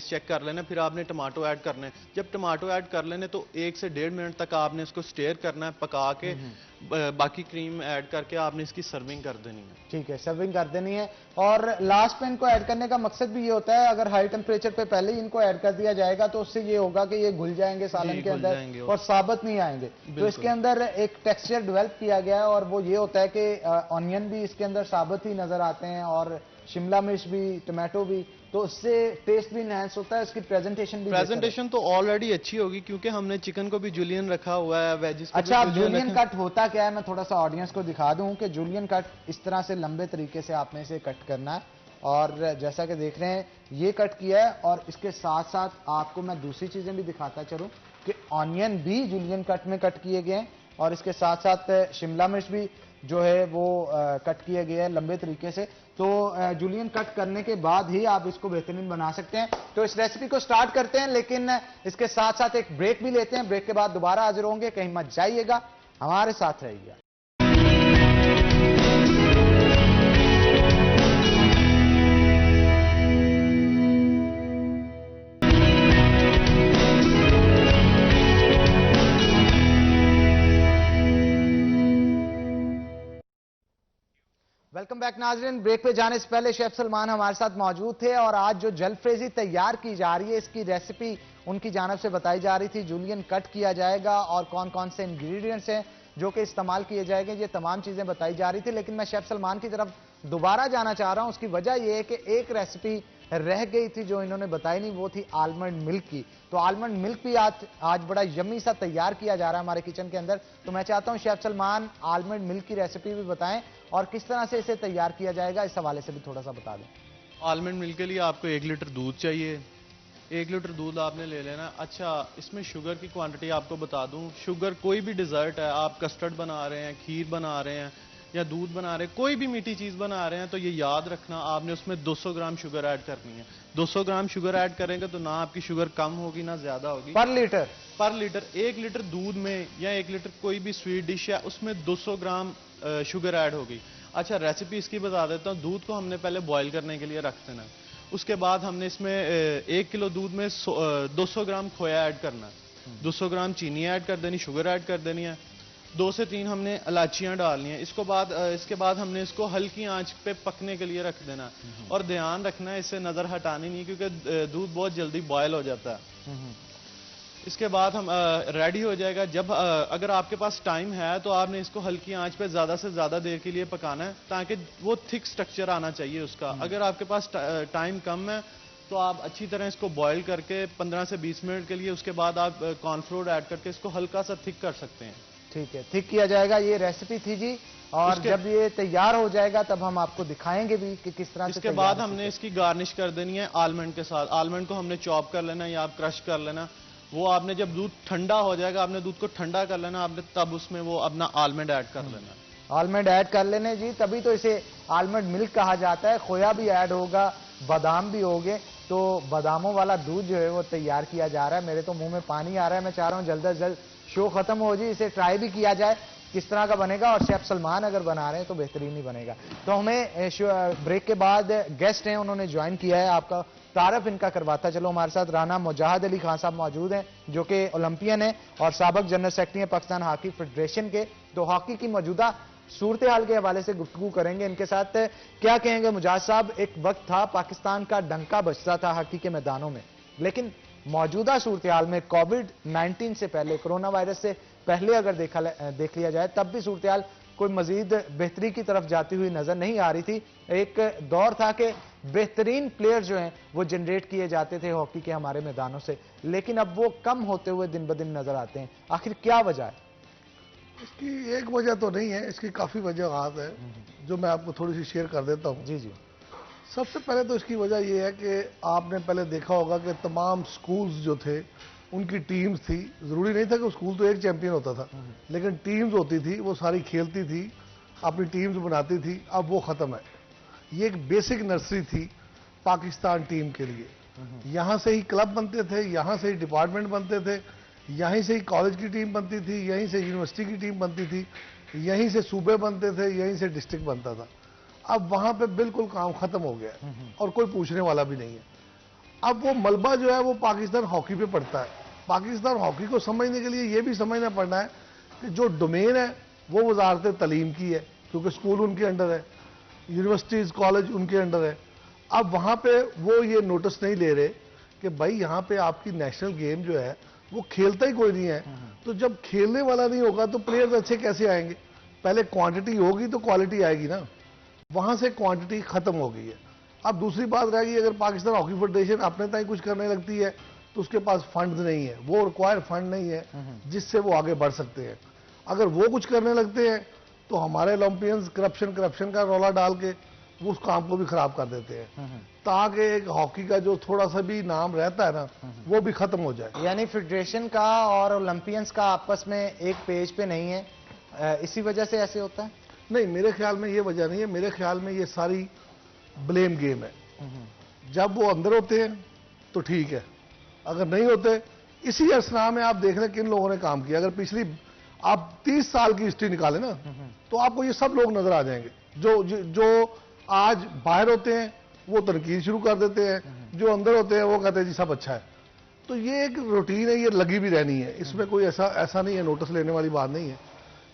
चेक कर लेना, फिर आपने टमाटो ऐड करने। जब टमाटो ऐड कर लेने तो 1 से 1.5 मिनट तक आपने इसको स्टेयर करना है, पका के बाकी क्रीम ऐड करके आपने इसकी सर्विंग कर देनी है। ठीक है, सर्विंग कर देनी है। और लास्ट में इनको ऐड करने का मकसद भी ये होता है, अगर हाई टेम्परेचर पे पहले ही इनको ऐड कर दिया जाएगा तो उससे ये होगा कि ये घुल जाएंगे सालन के अंदर और साबुत नहीं आएंगे। तो इसके अंदर एक टेक्सचर डेवलप किया गया है और वो ये होता है कि ऑनियन भी इसके अंदर साबुत ही नजर आते हैं और शिमला मिर्च भी, टमाटो भी, तो उससे टेस्ट भी इनहैंस होता है, उसकी प्रेजेंटेशन तो ऑलरेडी अच्छी होगी, क्योंकि हमने चिकन को भी जूलियन रखा हुआ है, वेजिस को। अच्छा, जूलियन कट होता क्या है, मैं थोड़ा सा ऑडियंस को दिखा दूं कि जूलियन कट इस तरह से लंबे तरीके से आपने इसे कट करना है और जैसा कि देख रहे हैं ये कट किया है। और इसके साथ साथ आपको मैं दूसरी चीजें भी दिखाता चलूं कि ऑनियन भी जूलियन कट में कट किए गए हैं और इसके साथ साथ शिमला मिर्च भी जो है वो कट किए गए हैं लंबे तरीके से। तो जूलियन कट करने के बाद ही आप इसको बेहतरीन बना सकते हैं। तो इस रेसिपी को स्टार्ट करते हैं, लेकिन इसके साथ साथ एक ब्रेक भी लेते हैं। ब्रेक के बाद दोबारा हाजिर होंगे, कहीं मत जाइएगा, हमारे साथ रहिएगा। वेलकम बैक नाजरीन। ब्रेक पे जाने से पहले शेफ सलमान हमारे साथ मौजूद थे और आज जो जलफ्रेजी तैयार की जा रही है इसकी रेसिपी उनकी जानिब से बताई जा रही थी। जूलियन कट किया जाएगा और कौन कौन से इंग्रेडिएंट्स हैं जो कि इस्तेमाल किए जाएंगे, ये तमाम चीजें बताई जा रही थी। लेकिन मैं शेफ सलमान की तरफ दोबारा जाना चाह रहा हूं। उसकी वजह यह है कि एक रेसिपी रह गई थी जो इन्होंने बताई नहीं, वो थी आलमंड मिल्क की। तो आलमंड मिल्क भी आज बड़ा यम्मी सा तैयार किया जा रहा है हमारे किचन के अंदर। तो मैं चाहता हूं शेफ सलमान आलमंड मिल्क की रेसिपी भी बताएं और किस तरह से इसे तैयार किया जाएगा, इस हवाले से भी थोड़ा सा बता दें। आलमंड मिल्क के लिए आपको 1 लीटर दूध चाहिए। 1 लीटर दूध आपने ले लेना। अच्छा, इसमें शुगर की क्वांटिटी आपको बता दूं। शुगर कोई भी डिजर्ट है, आप कस्टर्ड बना रहे हैं, खीर बना रहे हैं या दूध बना रहे हैं, कोई भी मीठी चीज बना रहे हैं, तो ये याद रखना आपने उसमें 200 ग्राम शुगर ऐड करनी है। 200 ग्राम शुगर ऐड करेंगे तो ना आपकी शुगर कम होगी ना ज्यादा होगी। पर लीटर 1 लीटर दूध में या 1 लीटर कोई भी स्वीट डिश है उसमें 200 ग्राम शुगर ऐड होगी। अच्छा, रेसिपी इसकी बता देता हूँ। दूध को हमने पहले बॉईल करने के लिए रख देना है। उसके बाद हमने इसमें 1 किलो दूध में 200 ग्राम खोया ऐड करना है, 200 ग्राम चीनी ऐड कर देनी, शुगर ऐड कर देनी है, 2 से 3 हमने इलायचियां डालनी है। इसके बाद हमने इसको हल्की आंच पे पकने के लिए रख देना और ध्यान रखना है इससे नजर हटानी नहीं, क्योंकि दूध बहुत जल्दी बॉयल हो जाता है। इसके बाद हम रेडी हो जाएगा। जब अगर आपके पास टाइम है तो आपने इसको हल्की आंच पे ज्यादा से ज्यादा देर के लिए पकाना है ताकि वो थिक स्ट्रक्चर आना चाहिए उसका। अगर आपके पास टाइम कम है तो आप अच्छी तरह इसको बॉईल करके 15 से 20 मिनट के लिए, उसके बाद आप कॉर्नफ्लोर ऐड करके इसको हल्का सा थिक कर सकते हैं। ठीक है, थिक किया जाएगा। ये रेसिपी थी जी, और जब ये तैयार हो जाएगा तब हम आपको दिखाएंगे भी कि किस तरह से। इसके बाद हमने इसकी गार्निश कर देनी है आलमंड के साथ। आलमंड को हमने चॉप कर लेना या आप क्रश कर लेना। वो आपने जब दूध ठंडा हो जाएगा, आपने दूध को ठंडा कर लेना, आपने तब उसमें वो अपना आलमंड ऐड कर लेना। आलमंड ऐड कर लेने जी, तभी तो इसे आलमंड मिल्क कहा जाता है। खोया भी ऐड होगा, बादाम भी होंगे, तो बादामों वाला दूध जो है वो तैयार किया जा रहा है। मेरे तो मुंह में पानी आ रहा है। मैं चाह रहा हूँ जल्द से जल्द शो खत्म हो जी, इसे ट्राई भी किया जाए किस तरह का बनेगा। और शेफ सलमान अगर बना रहे हैं तो बेहतरीन ही बनेगा। तो हमें ब्रेक के बाद गेस्ट हैं, उन्होंने ज्वाइन किया है, आपका तारफ इनका करवाता चलो। हमारे साथ राना मुजाहिद अली खान साहब मौजूद हैं जो कि ओलंपियन है और साबिक जनरल सेक्रेटरी हैं पाकिस्तान हॉकी फेडरेशन के। तो हॉकी की मौजूदा सूरत हाल के हवाले से गुफ्तगू करेंगे इनके साथ। क्या कहेंगे मुजाहिद साहब, एक वक्त था पाकिस्तान का डंका बजता था हॉकी के मैदानों में, लेकिन मौजूदा सूरत हाल में कोविड-19 से पहले, कोरोना वायरस से पहले अगर देख लिया जाए, तब भी सूरत हाल कोई मजीद बेहतरी की तरफ जाती हुई नजर नहीं आ रही थी। एक दौर था कि बेहतरीन प्लेयर जो हैं वो जनरेट किए जाते थे हॉकी के हमारे मैदानों से, लेकिन अब वो कम होते हुए दिन ब दिन नजर आते हैं। आखिर क्या वजह है? इसकी एक वजह तो नहीं है, इसकी काफ़ी वजह है जो मैं आपको थोड़ी सी शेयर कर देता हूँ। जी जी। सबसे पहले तो इसकी वजह यह है कि आपने पहले देखा होगा कि तमाम स्कूल्स जो थे उनकी टीम्स थी। ज़रूरी नहीं था कि स्कूल तो एक चैंपियन होता था, लेकिन टीम्स होती थी, वो सारी खेलती थी, अपनी टीम्स बनाती थी। अब वो ख़त्म है। ये एक बेसिक नर्सरी थी पाकिस्तान टीम के लिए। यहाँ से ही क्लब बनते थे, यहाँ से ही डिपार्टमेंट बनते थे, यहीं से ही कॉलेज की टीम बनती थी, यहीं से यूनिवर्सिटी की टीम बनती थी, यहीं से सूबे बनते थे, यहीं से डिस्ट्रिक्ट बनता था। अब वहां पे बिल्कुल काम खत्म हो गया है और कोई पूछने वाला भी नहीं है। अब वो मलबा जो है वो पाकिस्तान हॉकी पे पड़ता है। पाकिस्तान हॉकी को समझने के लिए ये भी समझना पड़ना है कि जो डोमेन है वो वजारत तलीम की है, क्योंकि स्कूल उनके अंडर है, यूनिवर्सिटीज कॉलेज उनके अंडर है। अब वहां पे वो ये नोटिस नहीं ले रहे कि भाई यहाँ पे आपकी नेशनल गेम जो है वो खेलता ही कोई नहीं है। तो जब खेलने वाला नहीं होगा तो प्लेयर्स अच्छे कैसे आएंगे? पहले क्वांटिटी होगी तो क्वालिटी आएगी ना। वहां से क्वांटिटी खत्म हो गई है। अब दूसरी बात रह गई, अगर पाकिस्तान हॉकी फेडरेशन अपने तक कुछ करने लगती है तो उसके पास फंड नहीं है, वो रिक्वायर्ड फंड नहीं है जिससे वो आगे बढ़ सकते हैं। अगर वो कुछ करने लगते हैं तो हमारे ओलंपियंस करप्शन का रौला डाल के वो उस काम को भी खराब कर देते हैं, ताकि एक हॉकी का जो थोड़ा सा भी नाम रहता है ना वो भी खत्म हो जाए। यानी फेडरेशन का और ओलंपियंस का आपस में एक पेज पे नहीं है, इसी वजह से ऐसे होता है? नहीं, मेरे ख्याल में ये वजह नहीं है। मेरे ख्याल में ये सारी ब्लेम गेम है। जब वो अंदर होते हैं तो ठीक है, अगर नहीं होते, इसी असना में आप देख लें किन लोगों ने काम किया। अगर पिछली आप 30 साल की हिस्ट्री निकालें ना तो आपको ये सब लोग नजर आ जाएंगे। जो आज बाहर होते हैं वो तनकीद शुरू कर देते हैं, जो अंदर होते हैं वो कहते हैं जी सब अच्छा है। तो ये एक रूटीन है, ये लगी भी रहनी है। इसमें कोई ऐसा नहीं है, नोटिस लेने वाली बात नहीं है।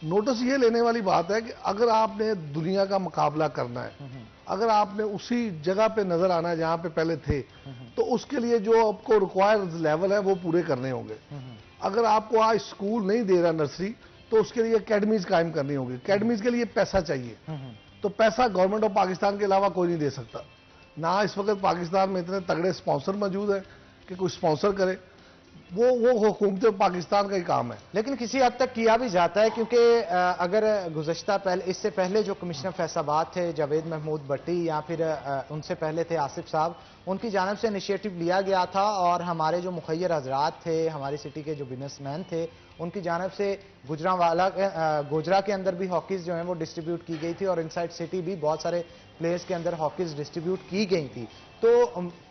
नोटिस ये लेने वाली बात है कि अगर आपने दुनिया का मुकाबला करना है, अगर आपने उसी जगह पे नजर आना है जहां पे पहले थे, तो उसके लिए जो आपको रिक्वायर्ड लेवल है वो पूरे करने होंगे। अगर आपको आज स्कूल नहीं दे रहा नर्सरी, तो उसके लिए एकेडमीज कायम करनी होगी। एकेडमीज के लिए पैसा चाहिए, तो पैसा गवर्नमेंट ऑफ पाकिस्तान के अलावा कोई नहीं दे सकता। ना इस वक्त पाकिस्तान में इतने तगड़े स्पॉन्सर मौजूद हैं कि कोई स्पॉन्सर करे, वो हुकूमत पाकिस्तान का ही काम है। लेकिन किसी हद तक किया भी जाता है, क्योंकि अगर इससे पहले जो कमिश्नर फैसलाबाद थे जावेद महमूद भट्टी, या फिर उनसे पहले थे आसिफ साहब, उनकी जानब से इनिशिएटिव लिया गया था और हमारे जो मुखैर हजरात थे, हमारी सिटी के जो बिजनेसमैन थे, उनकी जानब से गोजरा के अंदर भी हॉकीज जो हैं वो डिस्ट्रीब्यूट की गई थी और इनसाइड सिटी भी बहुत सारे प्लेयर्स के अंदर हॉकीज डिस्ट्रीब्यूट की गई थी। तो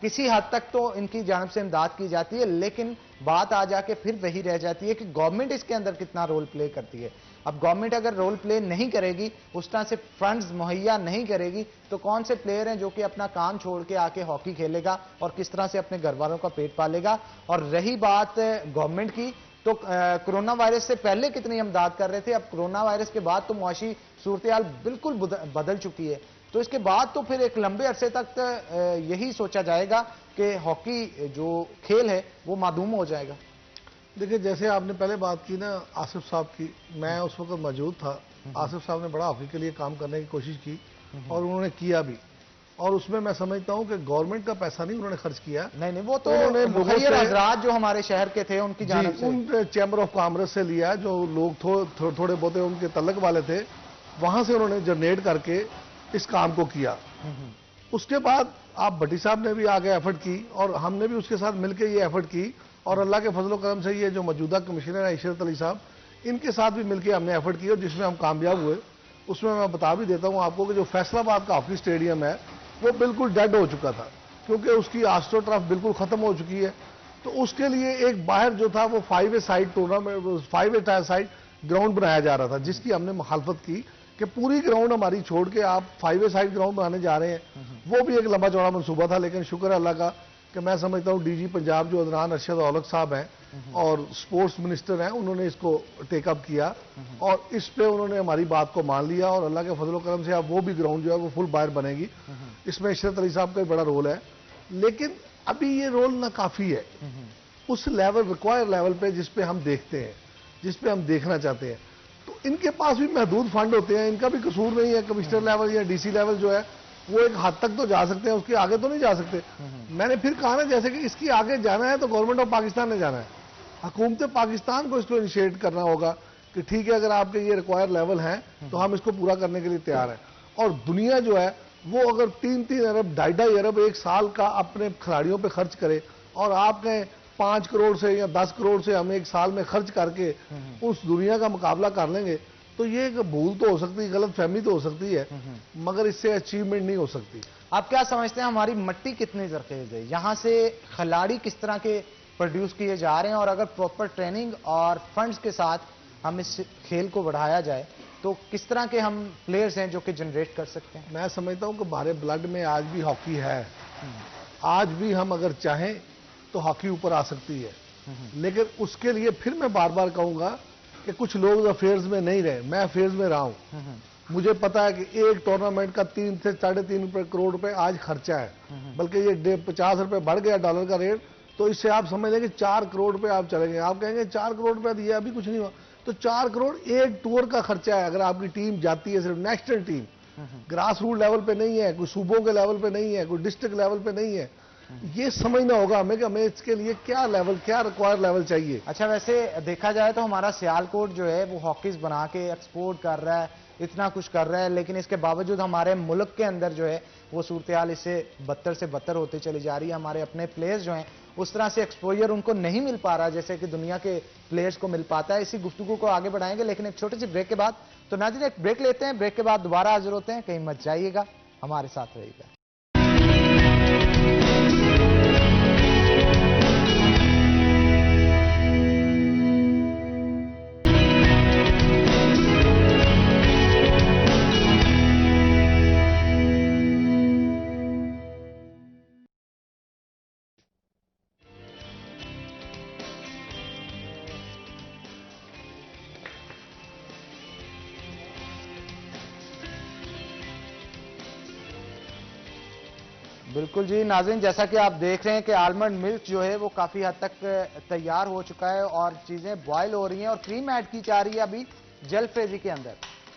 किसी हद तक तो इनकी जानब से इमदाद की जाती है, लेकिन बात आ जाके फिर वही रह जाती है कि गवर्नमेंट इसके अंदर कितना रोल प्ले करती है। अब गवर्नमेंट अगर रोल प्ले नहीं करेगी, उस तरह से फंड्स मुहैया नहीं करेगी, तो कौन से प्लेयर हैं जो कि अपना काम छोड़ के आके हॉकी खेलेगा और किस तरह से अपने घर वालों का पेट पालेगा? और रही बात गवर्नमेंट की, तो कोरोना वायरस से पहले कितनी इमदाद कर रहे थे, अब कोरोना वायरस के बाद तो मुआशी सूरत हाल बिल्कुल बदल चुकी है। तो इसके बाद तो फिर एक लंबे अरसे तक यही सोचा जाएगा कि हॉकी जो खेल है वो मादूम हो जाएगा। देखिए, जैसे आपने पहले बात की ना आसिफ साहब की, मैं उस वक्त मौजूद था। आसिफ साहब ने बड़ा हॉकी के लिए काम करने की कोशिश की और उन्होंने किया भी, और उसमें मैं समझता हूं कि गवर्नमेंट का पैसा नहीं उन्होंने खर्च किया। नहीं, वो तो मुखैर हजरात जो हमारे शहर के थे उनकी जानब से, उन चैम्बर ऑफ कॉमर्स से लिया, जो लोग थोड़े बहुत उनके तल्लक वाले थे, वहां से उन्होंने जनरेट करके इस काम को किया। उसके बाद आप भट्टी साहब ने भी आगे एफर्ट की और हमने भी उसके साथ मिलकर ये एफर्ट की, और अल्लाह के फजल करम से ये जो मौजूदा कमिश्नर है इशरत अली साहब, इनके साथ भी मिलकर हमने एफर्ट की और जिसमें हम कामयाब हुए। उसमें मैं बता भी देता हूं आपको कि जो फैसलाबाद का हॉकी स्टेडियम है वो बिल्कुल डेड हो चुका था, क्योंकि उसकी आस्ट्रो ट्रफ बिल्कुल खत्म हो चुकी है। तो उसके लिए एक बाहर जो था वो 5 साइड टूर्नामेंट, 5 साइड ग्राउंड बनाया जा रहा था, जिसकी हमने मुखालफत की कि पूरी ग्राउंड हमारी छोड़ के आप 5 साइड ग्राउंड बनाने जा रहे हैं। वो भी एक लंबा चौड़ा मंसूबा था, लेकिन शुक्र है अल्लाह का कि मैं समझता हूँ डीजी पंजाब जो अदनान अरशद औलख साहब हैं और स्पोर्ट्स मिनिस्टर हैं, उन्होंने इसको टेकअप किया और इस पे उन्होंने हमारी बात को मान लिया, और अल्लाह के फजल करम से अब वो भी ग्राउंड जो है वो फुल बाहर बनेगी। इसमें इशरत अली साहब का बड़ा रोल है, लेकिन अभी ये रोल नाकाफी है। उस लेवल रिक्वायर्ड लेवल पे जिस पे हम देखते हैं, जिस पे हम देखना चाहते हैं। तो इनके पास भी महदूद फंड होते हैं, इनका भी कसूर नहीं है। कमिश्नर लेवल या डीसी लेवल जो है वो एक हद तक तो जा सकते हैं, उसके आगे तो नहीं जा सकते। मैंने फिर कहा ना, जैसे कि इसकी आगे जाना है तो गवर्नमेंट ऑफ पाकिस्तान ने जाना है, हुकूमत पाकिस्तान को इसको इनिशिएट करना होगा कि ठीक है, अगर आपके ये रिक्वायर्ड लेवल हैं तो हम इसको पूरा करने के लिए तैयार हैं। और दुनिया जो है वो अगर 3-3 अरब 2.5 अरब एक साल का अपने खिलाड़ियों पे खर्च करे, और आप कहें 5 करोड़ से या 10 करोड़ से हम एक साल में खर्च करके उस दुनिया का मुकाबला कर लेंगे, तो ये एक भूल तो हो सकती है, गलत फहमी तो हो सकती है, मगर इससे अचीवमेंट नहीं हो सकती। आप क्या समझते हैं, हमारी मिट्टी कितनी जरखेज है? यहाँ से खिलाड़ी किस तरह के प्रोड्यूस किए जा रहे हैं, और अगर प्रॉपर ट्रेनिंग और फंड्स के साथ हम इस खेल को बढ़ाया जाए तो किस तरह के हम प्लेयर्स हैं जो कि जनरेट कर सकते हैं? मैं समझता हूं कि हमारे ब्लड में आज भी हॉकी है। आज भी हम अगर चाहें तो हॉकी ऊपर आ सकती है, लेकिन उसके लिए फिर मैं बार बार कहूंगा कि कुछ लोग अफेयर्स में नहीं रहे, मैं अफेयर्स में रहा हूं। मुझे पता है कि एक टूर्नामेंट का 3 से 3.5 करोड़ रुपए आज खर्चा है, बल्कि ये 50 रुपए बढ़ गया डॉलर का रेट, तो इससे आप समझ लेंगे 4 करोड़ रुपए आप चलेंगे। आप कहेंगे 4 करोड़ रुपए दिया अभी कुछ नहीं हुआ, तो 4 करोड़ एक टूर का खर्चा है। अगर आपकी टीम जाती है, सिर्फ national team, grass root level पे नहीं है, कोई सूबों के लेवल पे नहीं है, कोई डिस्ट्रिक्ट लेवल पे नहीं है, ये समझना होगा हमें कि हमें इसके लिए क्या लेवल, क्या रिक्वायर्ड लेवल चाहिए। अच्छा, वैसे देखा जाए तो हमारा सियालकोट जो है वो हॉकीज बना के एक्सपोर्ट कर रहा है, इतना कुछ कर रहा है, लेकिन इसके बावजूद हमारे मुल्क के अंदर जो है वो सूरत हाल इससे बदतर से बदतर होती चली जा रही है। हमारे अपने प्लेयर्स जो हैं उस तरह से एक्सपोजर उनको नहीं मिल पा रहा जैसे कि दुनिया के प्लेयर्स को मिल पाता है। इसी गुफ्तगू को आगे बढ़ाएंगे, लेकिन एक छोटे से ब्रेक के बाद। तो नाज़रीन, एक ब्रेक लेते हैं, ब्रेक के बाद दोबारा हाजिर होते हैं। कहीं मत जाइएगा, हमारे साथ रहिएगा। बिल्कुल जी नाज़रीन, जैसा कि आप देख रहे हैं कि आलमंड मिल्क जो है वो काफ़ी हद तक तैयार हो चुका है और चीज़ें बॉयल हो रही हैं और क्रीम ऐड की जा रही है अभी जलफ्रेजी के अंदर।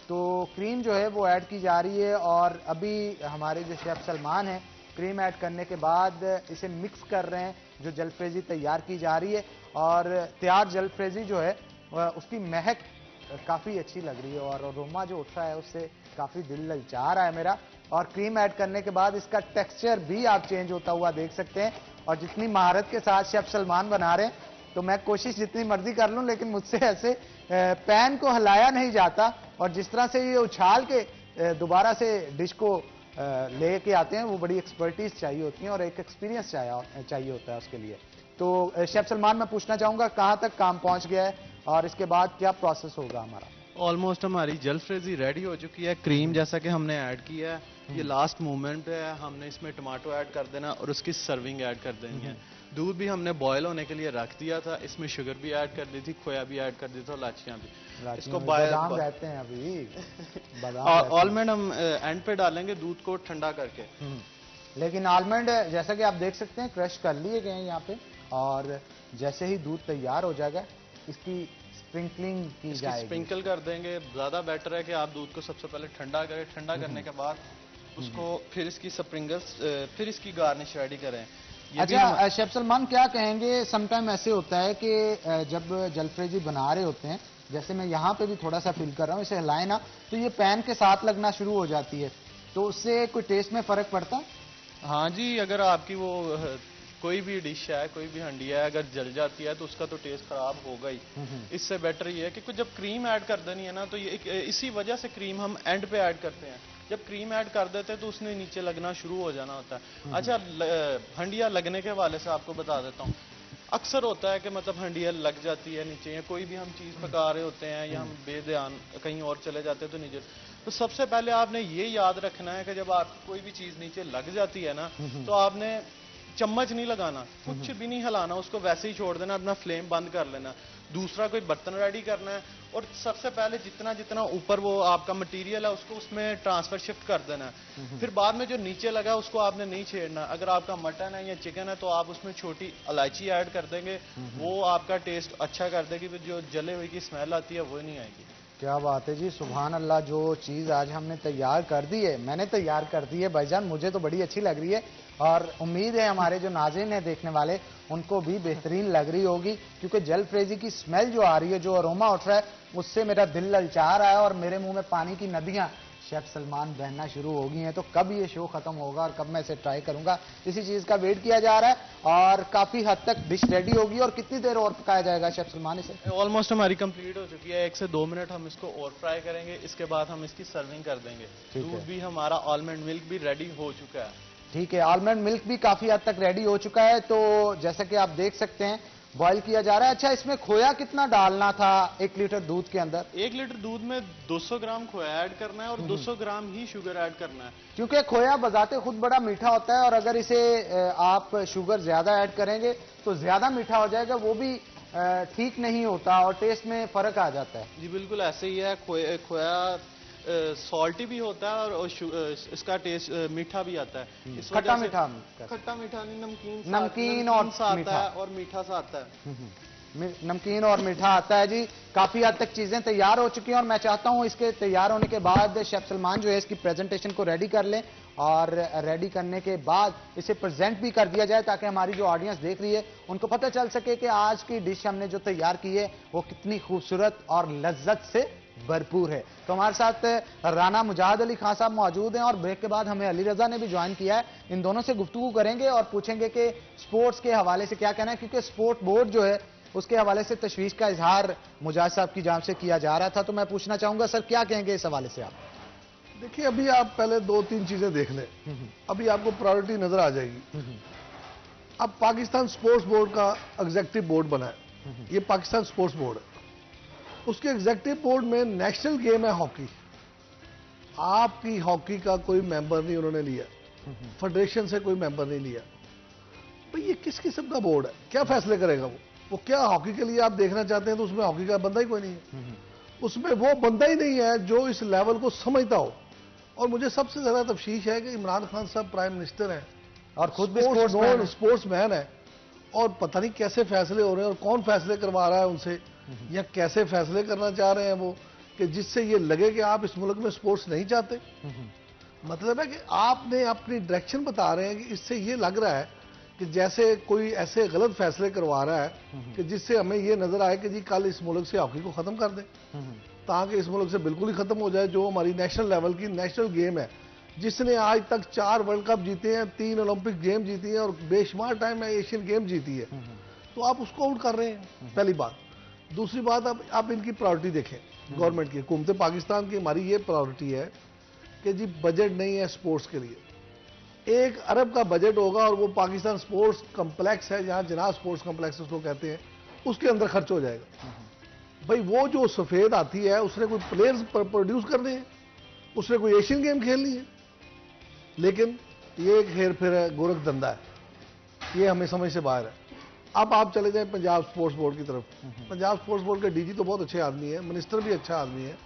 तो क्रीम जो है वो ऐड की जा रही है और अभी हमारे जो शेफ सलमान हैं क्रीम ऐड करने के बाद इसे मिक्स कर रहे हैं, जो जलफ्रेजी तैयार की जा रही है। और तैयार जलफ्रेजी जो है उसकी महक काफ़ी अच्छी लग रही है और रोमा जो उठ रहा है उससे काफ़ी दिल ललचा रहा है मेरा। और क्रीम ऐड करने के बाद इसका टेक्सचर भी आप चेंज होता हुआ देख सकते हैं। और जितनी महारत के साथ शेफ सलमान बना रहे हैं, तो मैं कोशिश जितनी मर्जी कर लूं लेकिन मुझसे ऐसे पैन को हिलाया नहीं जाता। और जिस तरह से ये उछाल के दोबारा से डिश को लेके आते हैं, वो बड़ी एक्सपर्टीज चाहिए होती है और एक एक्सपीरियंस चाहिए होता है उसके लिए। तो शेफ सलमान, मैं पूछना चाहूंगा कहाँ तक काम पहुंच गया है और इसके बाद क्या प्रोसेस होगा हमारा? ऑलमोस्ट हमारी जलफ्रेजी रेडी हो चुकी है। क्रीम जैसा कि हमने ऐड किया है, ये लास्ट मोमेंट पे है। हमने इसमें टमाटो ऐड कर देना और उसकी सर्विंग ऐड कर देनी है। दूध भी हमने बॉयल होने के लिए रख दिया था, इसमें शुगर भी ऐड कर दी थी, खोया भी ऐड कर दी था, इलाचियाँ भी। इसको बादाम रहते हैं अभी, आलमंड हम एंड पे डालेंगे दूध को ठंडा करके। लेकिन आलमंड जैसा कि आप देख सकते हैं क्रश कर लिए गए हैं यहाँ पे, और जैसे ही दूध तैयार हो जाएगा इसकी स्प्रिंकलिंग की जाएगी। स्प्रिंकल कर देंगे, ज्यादा बेटर है कि आप दूध को सबसे पहले ठंडा करें। ठंडा करने के बाद उसको फिर इसकी स्प्रिंकल्स, फिर इसकी गार्निश रेडी करें। अच्छा शेफ सलमान, क्या कहेंगे, समटाइम ऐसे होता है कि जब जलफ्रेजी बना रहे होते हैं, जैसे मैं यहाँ पे भी थोड़ा सा फील कर रहा हूँ, इसे हिलाए ना तो ये पैन के साथ लगना शुरू हो जाती है, तो उससे कोई टेस्ट में फर्क पड़ता है? हाँ जी, अगर आपकी वो कोई भी डिश है, कोई भी हंडी है, अगर जल जाती है तो उसका तो टेस्ट खराब होगा ही। इससे बेटर ये है कि जब क्रीम ऐड कर देनी है ना, तो ये इसी वजह से क्रीम हम एंड पे ऐड करते हैं। जब क्रीम ऐड कर देते हैं तो उसने नीचे लगना शुरू हो जाना होता है। अच्छा, हंडिया लगने के वाले से आपको बता देता हूँ। अक्सर होता है कि मतलब हंडिया लग जाती है नीचे, या कोई भी हम चीज़ पका रहे होते हैं या हम बेध्यान कहीं और चले जाते हैं तो नीचे। तो सबसे पहले आपने ये याद रखना है कि जब आपकी कोई भी चीज़ नीचे लग जाती है ना, तो आपने चम्मच नहीं लगाना, कुछ भी नहीं हिलाना, उसको वैसे ही छोड़ देना, अपना फ्लेम बंद कर लेना। दूसरा कोई बर्तन रेडी करना है, और सबसे पहले जितना जितना ऊपर वो आपका मटेरियल है उसको उसमें ट्रांसफर शिफ्ट कर देना है। फिर बाद में जो नीचे लगा उसको आपने नहीं छेड़ना। अगर आपका मटन है या चिकन है तो आप उसमें छोटी इलायची ऐड कर देंगे, वो आपका टेस्ट अच्छा कर देगी, फिर जो जले हुए की स्मेल आती है वो नहीं आएगी। क्या बात है जी, सुभान अल्लाह। जो चीज़ आज हमने तैयार कर दी है, मैंने तैयार कर दी है भाईजान, मुझे तो बड़ी अच्छी लग रही है और उम्मीद है हमारे जो नाज़रीन हैं देखने वाले उनको भी बेहतरीन लग रही होगी, क्योंकि जलफ्रेजी की स्मेल जो आ रही है, जो अरोमा उठ रहा है, उससे मेरा दिल ललचा रहा है और मेरे मुंह में पानी की नदियां शेफ सलमान बहना शुरू हो गई हैं। तो कब ये शो खत्म होगा और कब मैं इसे ट्राई करूंगा, इसी चीज का वेट किया जा रहा है। और काफी हद तक डिश रेडी होगी। और कितनी देर और पकाया जाएगा शेफ सलमान इसे? ऑलमोस्ट हमारी कंप्लीट हो चुकी है, 1 से 2 मिनट हम इसको और फ्राई करेंगे, इसके बाद हम इसकी सर्विंग कर देंगे। दूध भी हमारा, आलमंड मिल्क भी रेडी हो चुका है। ठीक है, आलमंड मिल्क भी काफी हद तक रेडी हो चुका है। तो जैसा कि आप देख सकते हैं बॉईल किया जा रहा है। अच्छा, इसमें खोया कितना डालना था 1 लीटर दूध के अंदर? 1 लीटर दूध में 200 ग्राम खोया ऐड करना है और 200 ग्राम ही शुगर ऐड करना है। क्योंकि खोया बजाते खुद बड़ा मीठा होता है और अगर इसे आप शुगर ज्यादा ऐड करेंगे तो ज्यादा मीठा हो जाएगा, वो भी ठीक नहीं होता और टेस्ट में फर्क आ जाता है। जी बिल्कुल ऐसे ही है। खोया सॉल्टी भी होता है और इसका टेस्ट मीठा भी आता है। खट्टा मीठा नहीं, नमकीन और आता है और मीठा सा आता है। नमकीन और मीठा आता है जी। काफी हद तक चीजें तैयार हो चुकी हैं और मैं चाहता हूं इसके तैयार होने के बाद शेफ सलमान जो है इसकी प्रेजेंटेशन को रेडी कर लें और रेडी करने के बाद इसे प्रेजेंट भी कर दिया जाए, ताकि हमारी जो ऑडियंस देख रही है उनको पता चल सके कि आज की डिश हमने जो तैयार की है वो कितनी खूबसूरत और लज्जत से भरपूर है। तो हमारे साथ राना मुजाहिद अली खान साहब मौजूद हैं और ब्रेक के बाद हमें अली रजा ने भी ज्वाइन किया है। इन दोनों से गुफ्तगू करेंगे और पूछेंगे कि स्पोर्ट्स के हवाले से क्या कहना है, क्योंकि स्पोर्ट बोर्ड जो है उसके हवाले से तशवीश का इजहार मुजाहिद साहब की जानिब से किया जा रहा था। तो मैं पूछना चाहूंगा सर, क्या कहेंगे इस हवाले से आप? देखिए, अभी आप पहले 2-3 चीजें देख लें, अभी आपको प्रायोरिटी नजर आ जाएगी। अब पाकिस्तान स्पोर्ट्स बोर्ड का एग्जीक्यूटिव बोर्ड बना है, ये पाकिस्तान स्पोर्ट्स बोर्ड है। उसके एग्जीक्यूटिव बोर्ड में नेशनल गेम है हॉकी। आपकी हॉकी का कोई मेंबर नहीं उन्होंने लिया, फेडरेशन से कोई मेंबर नहीं लिया। भाई ये किस किस्म का बोर्ड है? क्या फैसले करेगा वो क्या हॉकी के लिए आप देखना चाहते हैं तो उसमें हॉकी का बंदा ही कोई नहीं है, उसमें वो बंदा ही नहीं है जो इस लेवल को समझता हो। और मुझे सबसे ज्यादा तफशीश है कि इमरान खान साहब प्राइम मिनिस्टर हैं और खुद भी स्पोर्ट्समैन है, और पता नहीं कैसे फैसले हो रहे हैं और कौन फैसले करवा रहा है उनसे, या कैसे फैसले करना चाह रहे हैं वो कि जिससे ये लगे कि आप इस मुल्क में स्पोर्ट्स नहीं चाहते। मतलब है कि आपने अपनी डायरेक्शन बता रहे हैं कि इससे ये लग रहा है कि जैसे कोई ऐसे गलत फैसले करवा रहा है कि जिससे हमें ये नजर आए कि जी कल इस मुल्क से हॉकी को खत्म कर दें, ताकि इस मुल्क से बिल्कुल ही खत्म हो जाए, जो हमारी नेशनल लेवल की नेशनल गेम है, जिसने आज तक 4 वर्ल्ड कप जीते हैं, 3 ओलंपिक गेम जीती है और बेशुमार टाइम में एशियन गेम जीती है। तो आप उसको आउट कर रहे हैं, पहली बात। दूसरी बात, अब आप इनकी प्रायोरिटी देखें गवर्नमेंट की, हुकूमत पाकिस्तान की। हमारी ये प्रायोरिटी है कि जी बजट नहीं है स्पोर्ट्स के लिए। 1 अरब का बजट होगा और वो पाकिस्तान स्पोर्ट्स कम्प्लेक्स है, जहां जनाब स्पोर्ट्स कम्प्लेक्स उसको कहते हैं, उसके अंदर खर्च हो जाएगा। भाई वो जो सफेद आती है उसने कोई प्लेयर्स प्रोड्यूस करने हैं, उसने कोई एशियन गेम खेलनी है, लेकिन ये हेर फेर है, गोरख धंधा है, ये हमें समझ से बाहर है। अब आप चले जाएं पंजाब स्पोर्ट्स बोर्ड की तरफ। पंजाब स्पोर्ट्स बोर्ड के डीजी तो बहुत अच्छे आदमी है, मिनिस्टर भी अच्छा आदमी है,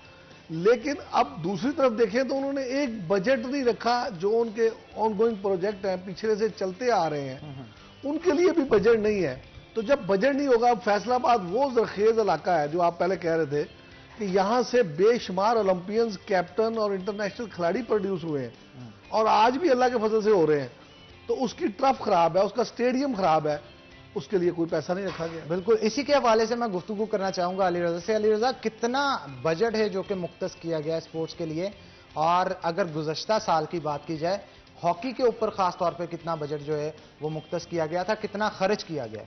लेकिन अब दूसरी तरफ देखें तो उन्होंने एक बजट नहीं रखा। जो उनके ऑनगोइंग प्रोजेक्ट हैं, पिछले से चलते आ रहे हैं, उनके लिए भी बजट नहीं है। तो जब बजट नहीं होगा, फैसलाबाद वो जरखेज इलाका है जो आप पहले कह रहे थे कि यहां से बेशुमार ओलंपियंस, कैप्टन और इंटरनेशनल खिलाड़ी प्रोड्यूस हुए हैं और आज भी अल्लाह के फजल से हो रहे हैं। तो उसकी टर्फ खराब है, उसका स्टेडियम खराब है, उसके लिए कोई पैसा नहीं रखा गया। बिल्कुल, इसी के हवाले से मैं गुफ्तगू करना चाहूंगा अली रजा से। अली रजा, कितना बजट है जो कि मुख्तस किया गया है स्पोर्ट्स के लिए, और अगर गुज़श्ता साल की बात की जाए हॉकी के ऊपर खास तौर पे कितना बजट जो है वो मुख्तस किया गया था, कितना खर्च किया गया?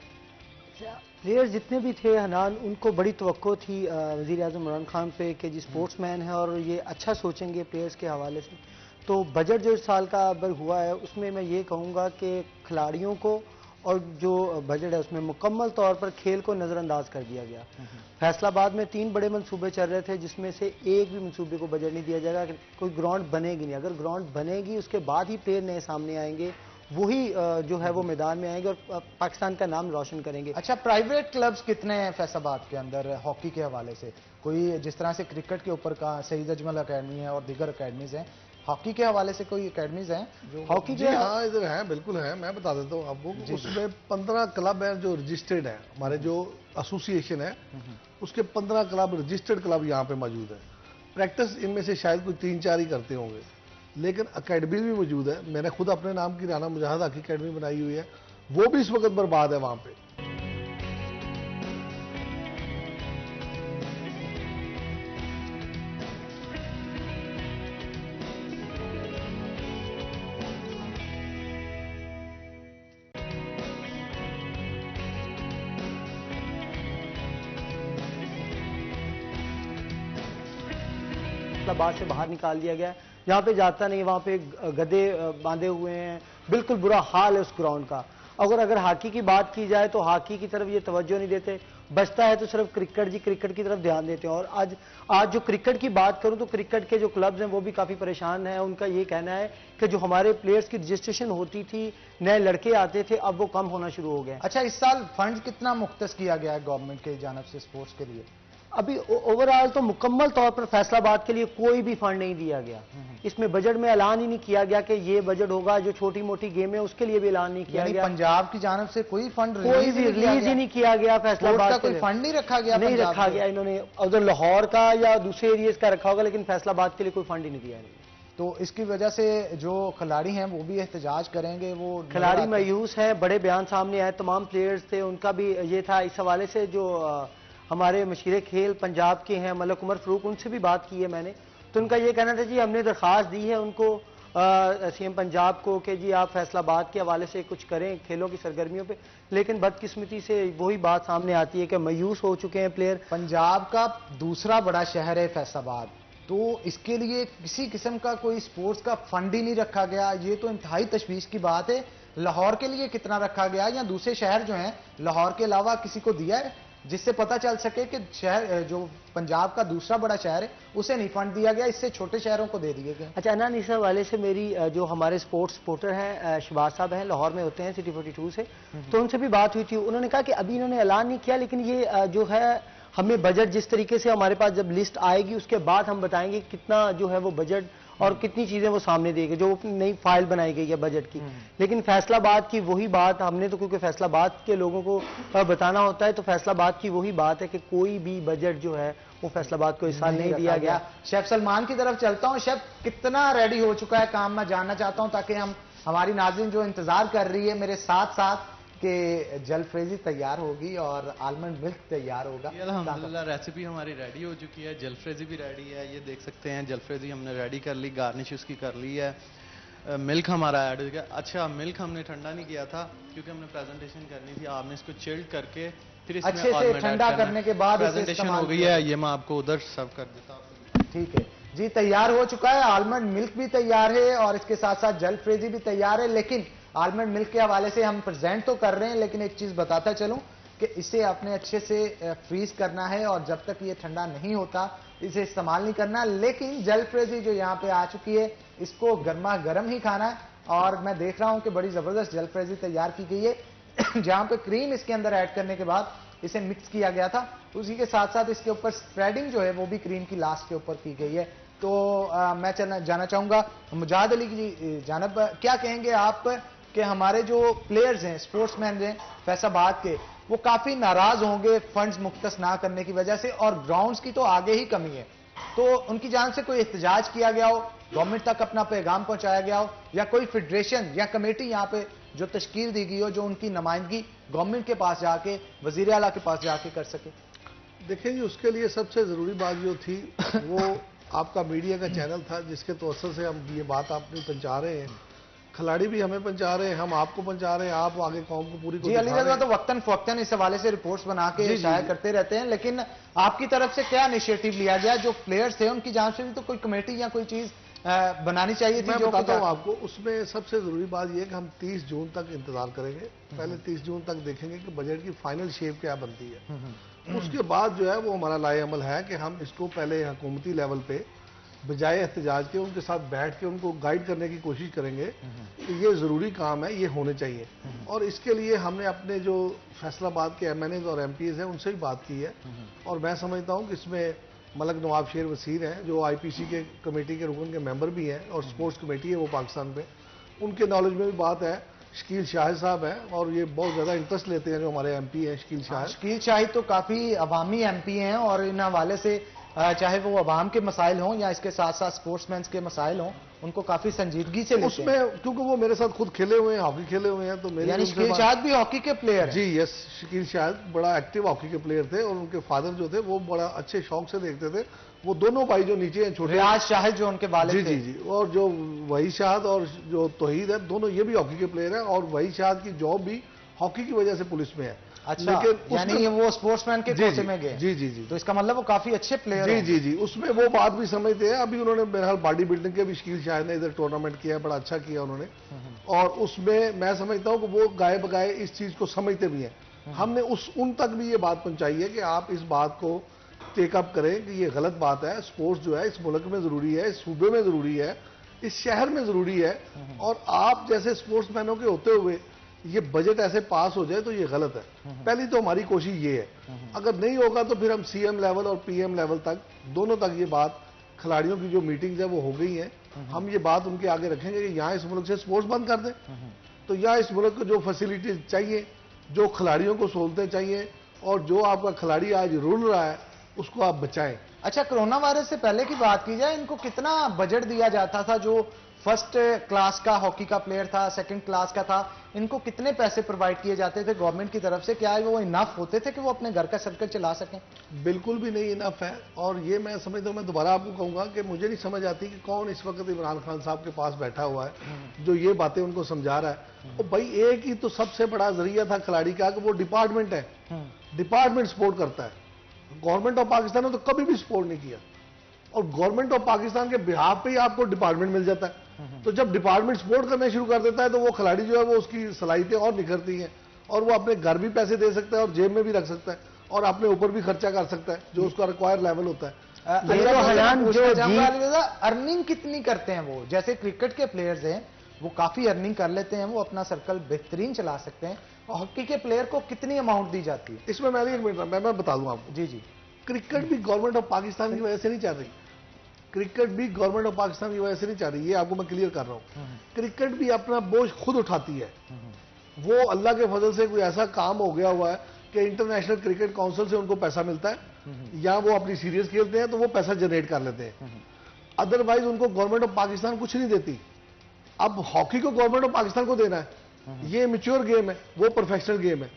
प्लेयर्स जितने भी थे हनान, उनको बड़ी तवक्को थी वज़ीर आज़म इमरान खान पे कि जी स्पोर्ट्समैन है और ये अच्छा सोचेंगे प्लेयर्स के हवाले से। तो बजट जो इस साल का अब हुआ है उसमें मैं ये कहूँगा कि खिलाड़ियों को और जो बजट है उसमें मुकम्मल तौर पर खेल को नज़रअंदाज कर दिया गया। फैसलाबाद में 3 बड़े मंसूबे चल रहे थे, जिसमें से एक भी मंसूबे को बजट नहीं दिया जाएगा। कोई ग्राउंड बनेगी नहीं, अगर ग्राउंड बनेगी उसके बाद ही प्लेयर नए सामने आएंगे वही जो है वो मैदान में आएंगे और पाकिस्तान का नाम रोशन करेंगे। अच्छा, प्राइवेट क्लब्स कितने हैं फैसलाबाद के अंदर हॉकी के हवाले से? कोई जिस तरह से क्रिकेट के ऊपर का सईद अजमल अकेडमी है और दीगर अकेडमीज हैं, हॉकी के हवाले से कोई अकेडमीज हैं जो हॉकी जी हाँ, इधर है, बिल्कुल है। मैं बता देता हूँ आपको, उसमें 15 क्लब हैं जो रजिस्टर्ड हैं। हमारे जो एसोसिएशन है उसके 15 क्लब रजिस्टर्ड क्लब यहाँ पे मौजूद है। प्रैक्टिस इनमें से शायद कोई 3-4 ही करते होंगे, लेकिन अकेडमी भी मौजूद है। मैंने खुद अपने नाम की राना मुजाहिद हॉकी अकेडमी बनाई हुई है, वो भी इस वक्त बर्बाद है वहाँ पे। बाहर से बाहर निकाल दिया गया है, जहाँ पे जाता नहीं वहाँ पे गधे बांधे हुए हैं, बिल्कुल बुरा हाल है उस ग्राउंड का। अगर हॉकी की बात की जाए तो हॉकी की तरफ ये तवज्जो नहीं देते, बचता है तो सिर्फ क्रिकेट की तरफ ध्यान देते हैं। और आज जो क्रिकेट की बात करूं तो क्रिकेट के जो क्लब्स हैं वो भी काफी परेशान हैं। उनका ये कहना है कि जो हमारे प्लेयर्स की रजिस्ट्रेशन होती थी, नए लड़के आते थे, अब वो कम होना शुरू हो गए। अच्छा, इस साल फंड कितना मुख्तस किया गया है गवर्नमेंट की जानिब से स्पोर्ट्स के लिए? अभी ओवरऑल तो मुकम्मल तौर पर फैसलाबाद के लिए कोई भी फंड नहीं दिया गया। इसमें बजट में ऐलान ही नहीं किया गया कि ये बजट होगा। जो छोटी मोटी गेम है उसके लिए भी ऐलान नहीं किया गया। पंजाब की जानिब से कोई फंड कोई भी रिलीज ही नहीं किया गया। फैसलाबाद का कोई फंड नहीं रखा गया? नहीं रखा गया। इन्होंने उधर लाहौर का या दूसरे एरियाज का रखा होगा, लेकिन फैसलाबाद के लिए कोई फंड ही नहीं दिया। तो इसकी वजह से जो खिलाड़ी हैं वो भी एहतजाज करेंगे। वो खिलाड़ी मायूस है, बड़े बयान सामने आए, तमाम प्लेयर्स थे, उनका भी ये था। इस हवाले से जो हमारे मशीर खेल पंजाब के हैं मलक उमर फरूक, उनसे भी बात की है मैंने, तो उनका ये कहना था जी हमने दरख्वास्त दी है उनको सीएम पंजाब को कि जी आप फैसलाबाद के हवाले से कुछ करें खेलों की सरगर्मियों पे, लेकिन बदकिस्मती से वही बात सामने आती है कि मायूस हो चुके हैं प्लेयर। पंजाब का दूसरा बड़ा शहर है फैसलाबाद, तो इसके लिए किसी किस्म का कोई स्पोर्ट्स का फंड ही नहीं रखा गया। ये तो इंतहाई तशवीश की बात है। लाहौर के लिए कितना रखा गया या दूसरे शहर जो हैं लाहौर के अलावा किसी को दिया है जिससे पता चल सके कि शहर जो पंजाब का दूसरा बड़ा शहर है उसे नहीं फंड दिया गया, इससे छोटे शहरों को दे दिए गए? अच्छा, अनान इस हवाले से मेरी जो हमारे स्पोर्ट्स सपोर्टर हैं शहबाज साहब हैं, लाहौर में होते हैं सिटी 42 से, तो उनसे भी बात हुई थी। उन्होंने कहा कि अभी इन्होंने ऐलान नहीं किया, लेकिन ये जो है हमें बजट जिस तरीके से हमारे पास जब लिस्ट आएगी उसके बाद हम बताएंगे कितना जो है वो बजट और कितनी चीजें वो सामने देंगे, जो नई फाइल बनाई गई है बजट की। लेकिन फैसलाबाद की वही बात हमने तो, क्योंकि फैसलाबाद के लोगों को बताना होता है, तो फैसलाबाद की वही बात है कि कोई भी बजट जो है वो फैसलाबाद को इस साल नहीं दिया गया। शेफ सलमान की तरफ चलता हूँ। शेफ, कितना रेडी हो चुका है काम, मैं जानना चाहता हूँ, ताकि हम हमारी नाज़रीन जो इंतजार कर रही है मेरे साथ साथ कि जलफ्रेजी तैयार होगी और आलमंड मिल्क तैयार होगा। अल्हम्दुलिल्लाह रेसिपी हमारी रेडी हो चुकी है, जलफ्रेजी भी रेडी है। ये देख सकते हैं जलफ्रेजी हमने रेडी कर ली, गार्निश उसकी कर ली है, मिल्क हमारा ऐड हो गया। अच्छा, मिल्क हमने ठंडा नहीं किया था क्योंकि हमने प्रेजेंटेशन करनी थी। आपने इसको चिल्ड करके फिर इसमें अच्छे से ठंडा करने के बाद प्रेजेंटेशन हो गई है। ये मैं आपको उधर सर्व कर देता हूँ। ठीक है जी, तैयार हो चुका है। आलमंड मिल्क भी तैयार है और इसके साथ साथ जलफ्रेजी भी तैयार है। लेकिन आलमंड मिल्क के हवाले से हम प्रेजेंट तो कर रहे हैं, लेकिन एक चीज बताता चलूं कि इसे आपने अच्छे से फ्रीज करना है और जब तक ये ठंडा नहीं होता इसे इस्तेमाल नहीं करना। लेकिन जलफ्रेजी जो यहाँ पे आ चुकी है इसको गर्मा गर्म ही खाना है और मैं देख रहा हूं कि बड़ी जबरदस्त जलफ्रेजी तैयार की गई है जहां पे क्रीम इसके अंदर ऐड करने के बाद इसे मिक्स किया गया था। उसी के साथ साथ इसके ऊपर स्प्रेडिंग जो है वो भी क्रीम की लास्ट के ऊपर की गई है। तो मैं जाना चाहूंगा मुजाहिद अली की जानब, क्या कहेंगे आप कि हमारे जो प्लेयर्स हैं, स्पोर्ट्समैन हैं फैसलाबाद के, वो काफी नाराज होंगे फंड्स मुख्तस ना करने की वजह से और ग्राउंड्स की तो आगे ही कमी है, तो उनकी जान से कोई एहतजाज किया गया हो, गवर्नमेंट तक अपना पैगाम पहुंचाया गया हो, या कोई फेडरेशन या कमेटी यहाँ पे जो तश्कील दी गई हो जो उनकी नुमाइंदगी गवर्नमेंट के पास जाके, वजीर आला के पास जाके कर सके? देखिए जी, उसके लिए सबसे जरूरी बात जो थी वो आपका मीडिया का चैनल था जिसके तवज्जो से हम ये बात आपने पहुंचा रहे हैं। खिलाड़ी भी हमें पहुंचा रहे हैं, हम आपको पहुंचा रहे हैं, आप आगे कौम को पूरी जी अली रज़ा तो वक्तन फवक्तन इस हवाले से रिपोर्ट्स बना के शाया करते रहते हैं, लेकिन आपकी तरफ से क्या इनिशिएटिव लिया गया? जो प्लेयर्स थे उनकी जान से भी तो कोई कमेटी या कोई चीज बनानी चाहिए थी। मैं बताता हूँ आपको, उसमें सबसे जरूरी बात यह है कि हम 30 जून तक इंतजार करेंगे। पहले 30 जून तक देखेंगे कि बजट की फाइनल शेप क्या बनती है। उसके बाद जो है वो हमारा लाए अमल है कि हम इसको पहले हुकूमती लेवल पे बजाय एहतजाज के उनके साथ बैठ के उनको गाइड करने की कोशिश करेंगे कि ये ज़रूरी काम है, ये होने चाहिए। और इसके लिए हमने अपने जो फैसलाबाद के MNAs और MPs हैं उनसे भी बात की है, और मैं समझता हूँ कि इसमें मलक नवाब शेर वसीर हैं जो IPC के कमेटी के रुकन के मेंबर भी हैं और स्पोर्ट्स कमेटी है वो पाकिस्तान पे, उनके नॉलेज में भी बात है। शकील शाहिद साहब हैं और ये बहुत ज़्यादा इंटरेस्ट लेते हैं जो हमारे MP हैं शकील शाहिद। शकील शाहिद तो काफ़ी अवामी MP हैं और इन हवाले से चाहे वो अवाम के मसाइल हों या इसके साथ साथ स्पोर्ट्समैन के मसाइल हों, उनको काफी संजीदगी से लेते हैं। उसमें क्योंकि वो मेरे साथ खुद खेले हुए हैं, हॉकी खेले हुए हैं, तो मेरे यानी शकील शाहिद भी हॉकी के प्लेयर हैं। जी यस, शकील शाहिद बड़ा एक्टिव हॉकी के प्लेयर थे और उनके फादर जो थे वो बड़ा अच्छे शौक से देखते थे। वो दोनों भाई जो नीचे हैं छोटे, रियाज शाहिद जो उनके वालिद थे, जी, और जो वही शाहिद और जो तौहीद है, दोनों ये भी हॉकी के प्लेयर हैं और वही शाहिद की जॉब भी हॉकी की वजह से पुलिस में है। अच्छा, यानी ये वो स्पोर्ट्समैन के कोटे में गए। जी, तो इसका मतलब वो काफी अच्छे प्लेयर। जी, उसमें वो बात भी समझते हैं। अभी उन्होंने बहरहाल बॉडी बिल्डिंग के भी शकील शाहिद ने इधर टूर्नामेंट किया, बड़ा अच्छा किया उन्होंने, और उसमें मैं समझता हूँ कि वो गाए बगाए इस चीज को समझते भी हैं। हमने उन तक भी ये बात पहुंचाई है कि आप इस बात को टेकअप करें कि ये गलत बात है। स्पोर्ट्स जो है इस मुल्क में जरूरी है, इस सूबे में जरूरी है, इस शहर में जरूरी है, और आप जैसे स्पोर्ट्समैनों के होते हुए ये बजट ऐसे पास हो जाए तो ये गलत है। पहली तो हमारी कोशिश ये है, अगर नहीं होगा तो फिर हम CM लेवल और PM लेवल तक, दोनों तक ये बात, खिलाड़ियों की जो मीटिंग्स है वो हो गई है, हम ये बात उनके आगे रखेंगे कि यहाँ इस मुल्क से स्पोर्ट्स बंद कर दें। तो यहाँ इस मुल्क को जो फैसिलिटीज चाहिए, जो खिलाड़ियों को सहूलतें चाहिए, और जो आपका खिलाड़ी आज रुल रहा है उसको आप बचाएं। अच्छा, कोरोना वायरस से पहले की बात की जाए, इनको कितना बजट दिया जाता था? जो फर्स्ट क्लास का हॉकी का प्लेयर था, सेकंड क्लास का था, इनको कितने पैसे प्रोवाइड किए जाते थे गवर्नमेंट की तरफ से? क्या वो इनफ होते थे कि वो अपने घर का सर्कल चला सकें? बिल्कुल भी नहीं इनफ है। और ये मैं समझता हूँ, मैं दोबारा आपको कहूंगा कि मुझे नहीं समझ आती कि कौन इस वक्त इमरान खान साहब के पास बैठा हुआ है जो ये बातें उनको समझा रहा है। और भाई एक ही तो सबसे बड़ा जरिया था खिलाड़ी का कि वो डिपार्टमेंट है, डिपार्टमेंट सपोर्ट करता है। गवर्नमेंट ऑफ पाकिस्तान ने तो कभी भी सपोर्ट नहीं किया, और गवर्नमेंट ऑफ पाकिस्तान के बिहाफ पे ही आपको डिपार्टमेंट मिल जाता है। तो जब डिपार्टमेंट सपोर्ट करना शुरू कर देता है तो वो खिलाड़ी जो है वो उसकी सलाहियतें और निखरती हैं, और वो अपने घर भी पैसे दे सकता है और जेब में भी रख सकता है और अपने ऊपर भी खर्चा कर सकता है जो उसका रिक्वायर लेवल होता है। अर्निंग कितनी करते हैं वो? जैसे क्रिकेट के प्लेयर्स हैं वो काफी अर्निंग कर लेते हैं, वो अपना सर्कल बेहतरीन चला सकते हैं, और हॉकी के प्लेयर को कितनी अमाउंट दी जाती है? इसमें मैं एक मिनट मैं बता दूं आपको। जी, क्रिकेट भी गवर्नमेंट ऑफ पाकिस्तान की वजह से नहीं चल रही, क्रिकेट भी गवर्नमेंट ऑफ पाकिस्तान की वजह से नहीं चल रही, ये आपको मैं क्लियर कर रहा हूं। क्रिकेट भी अपना बोझ खुद उठाती है। वो अल्लाह के फजल से कोई ऐसा काम हो गया हुआ है कि इंटरनेशनल क्रिकेट काउंसिल से उनको पैसा मिलता है, या वो अपनी सीरीज खेलते हैं तो वो पैसा जनरेट कर लेते हैं, अदरवाइज उनको गवर्नमेंट ऑफ पाकिस्तान कुछ नहीं देती। अब हॉकी को गवर्नमेंट ऑफ पाकिस्तान को देना है, ये मैच्योर गेम है, वो प्रोफेशनल गेम है।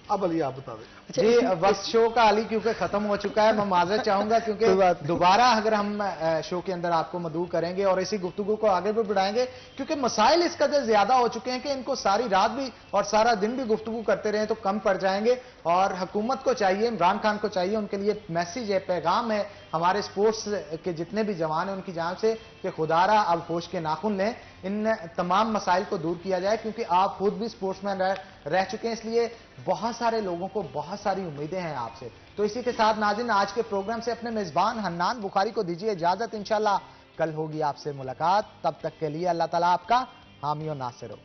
अब अली आप बता दें। जी, बस शो का अली क्योंकि खत्म हो चुका है, मैं माजरत चाहूंगा क्योंकि दोबारा अगर हम शो के अंदर आपको मदऊ करेंगे और इसी गुफ्तगू को आगे भी बढ़ाएंगे, क्योंकि मसाइल इस कदर ज्यादा हो चुके हैं कि इनको सारी रात भी और सारा दिन भी गुफ्तगू करते रहे तो कम पड़ जाएंगे। और हुकूमत को चाहिए, इमरान खान को चाहिए, उनके लिए मैसेज है, पैगाम है हमारे स्पोर्ट्स के जितने भी जवान हैं उनकी जान से कि खुदारा अब होश के नाखून लें, इन तमाम मसाइल को दूर किया जाए, क्योंकि आप खुद भी स्पोर्ट्समैन रह चुके हैं, इसलिए बहुत सारे लोगों को बहुत सारी उम्मीदें हैं आपसे। तो इसी के साथ नाज़रीन, आज के प्रोग्राम से अपने मेजबान हन्नान बुखारी को दीजिए इजाजत। इंशाल्लाह कल होगी आपसे मुलाकात, तब तक के लिए अल्लाह ताला आपका हामी और नासिर हो।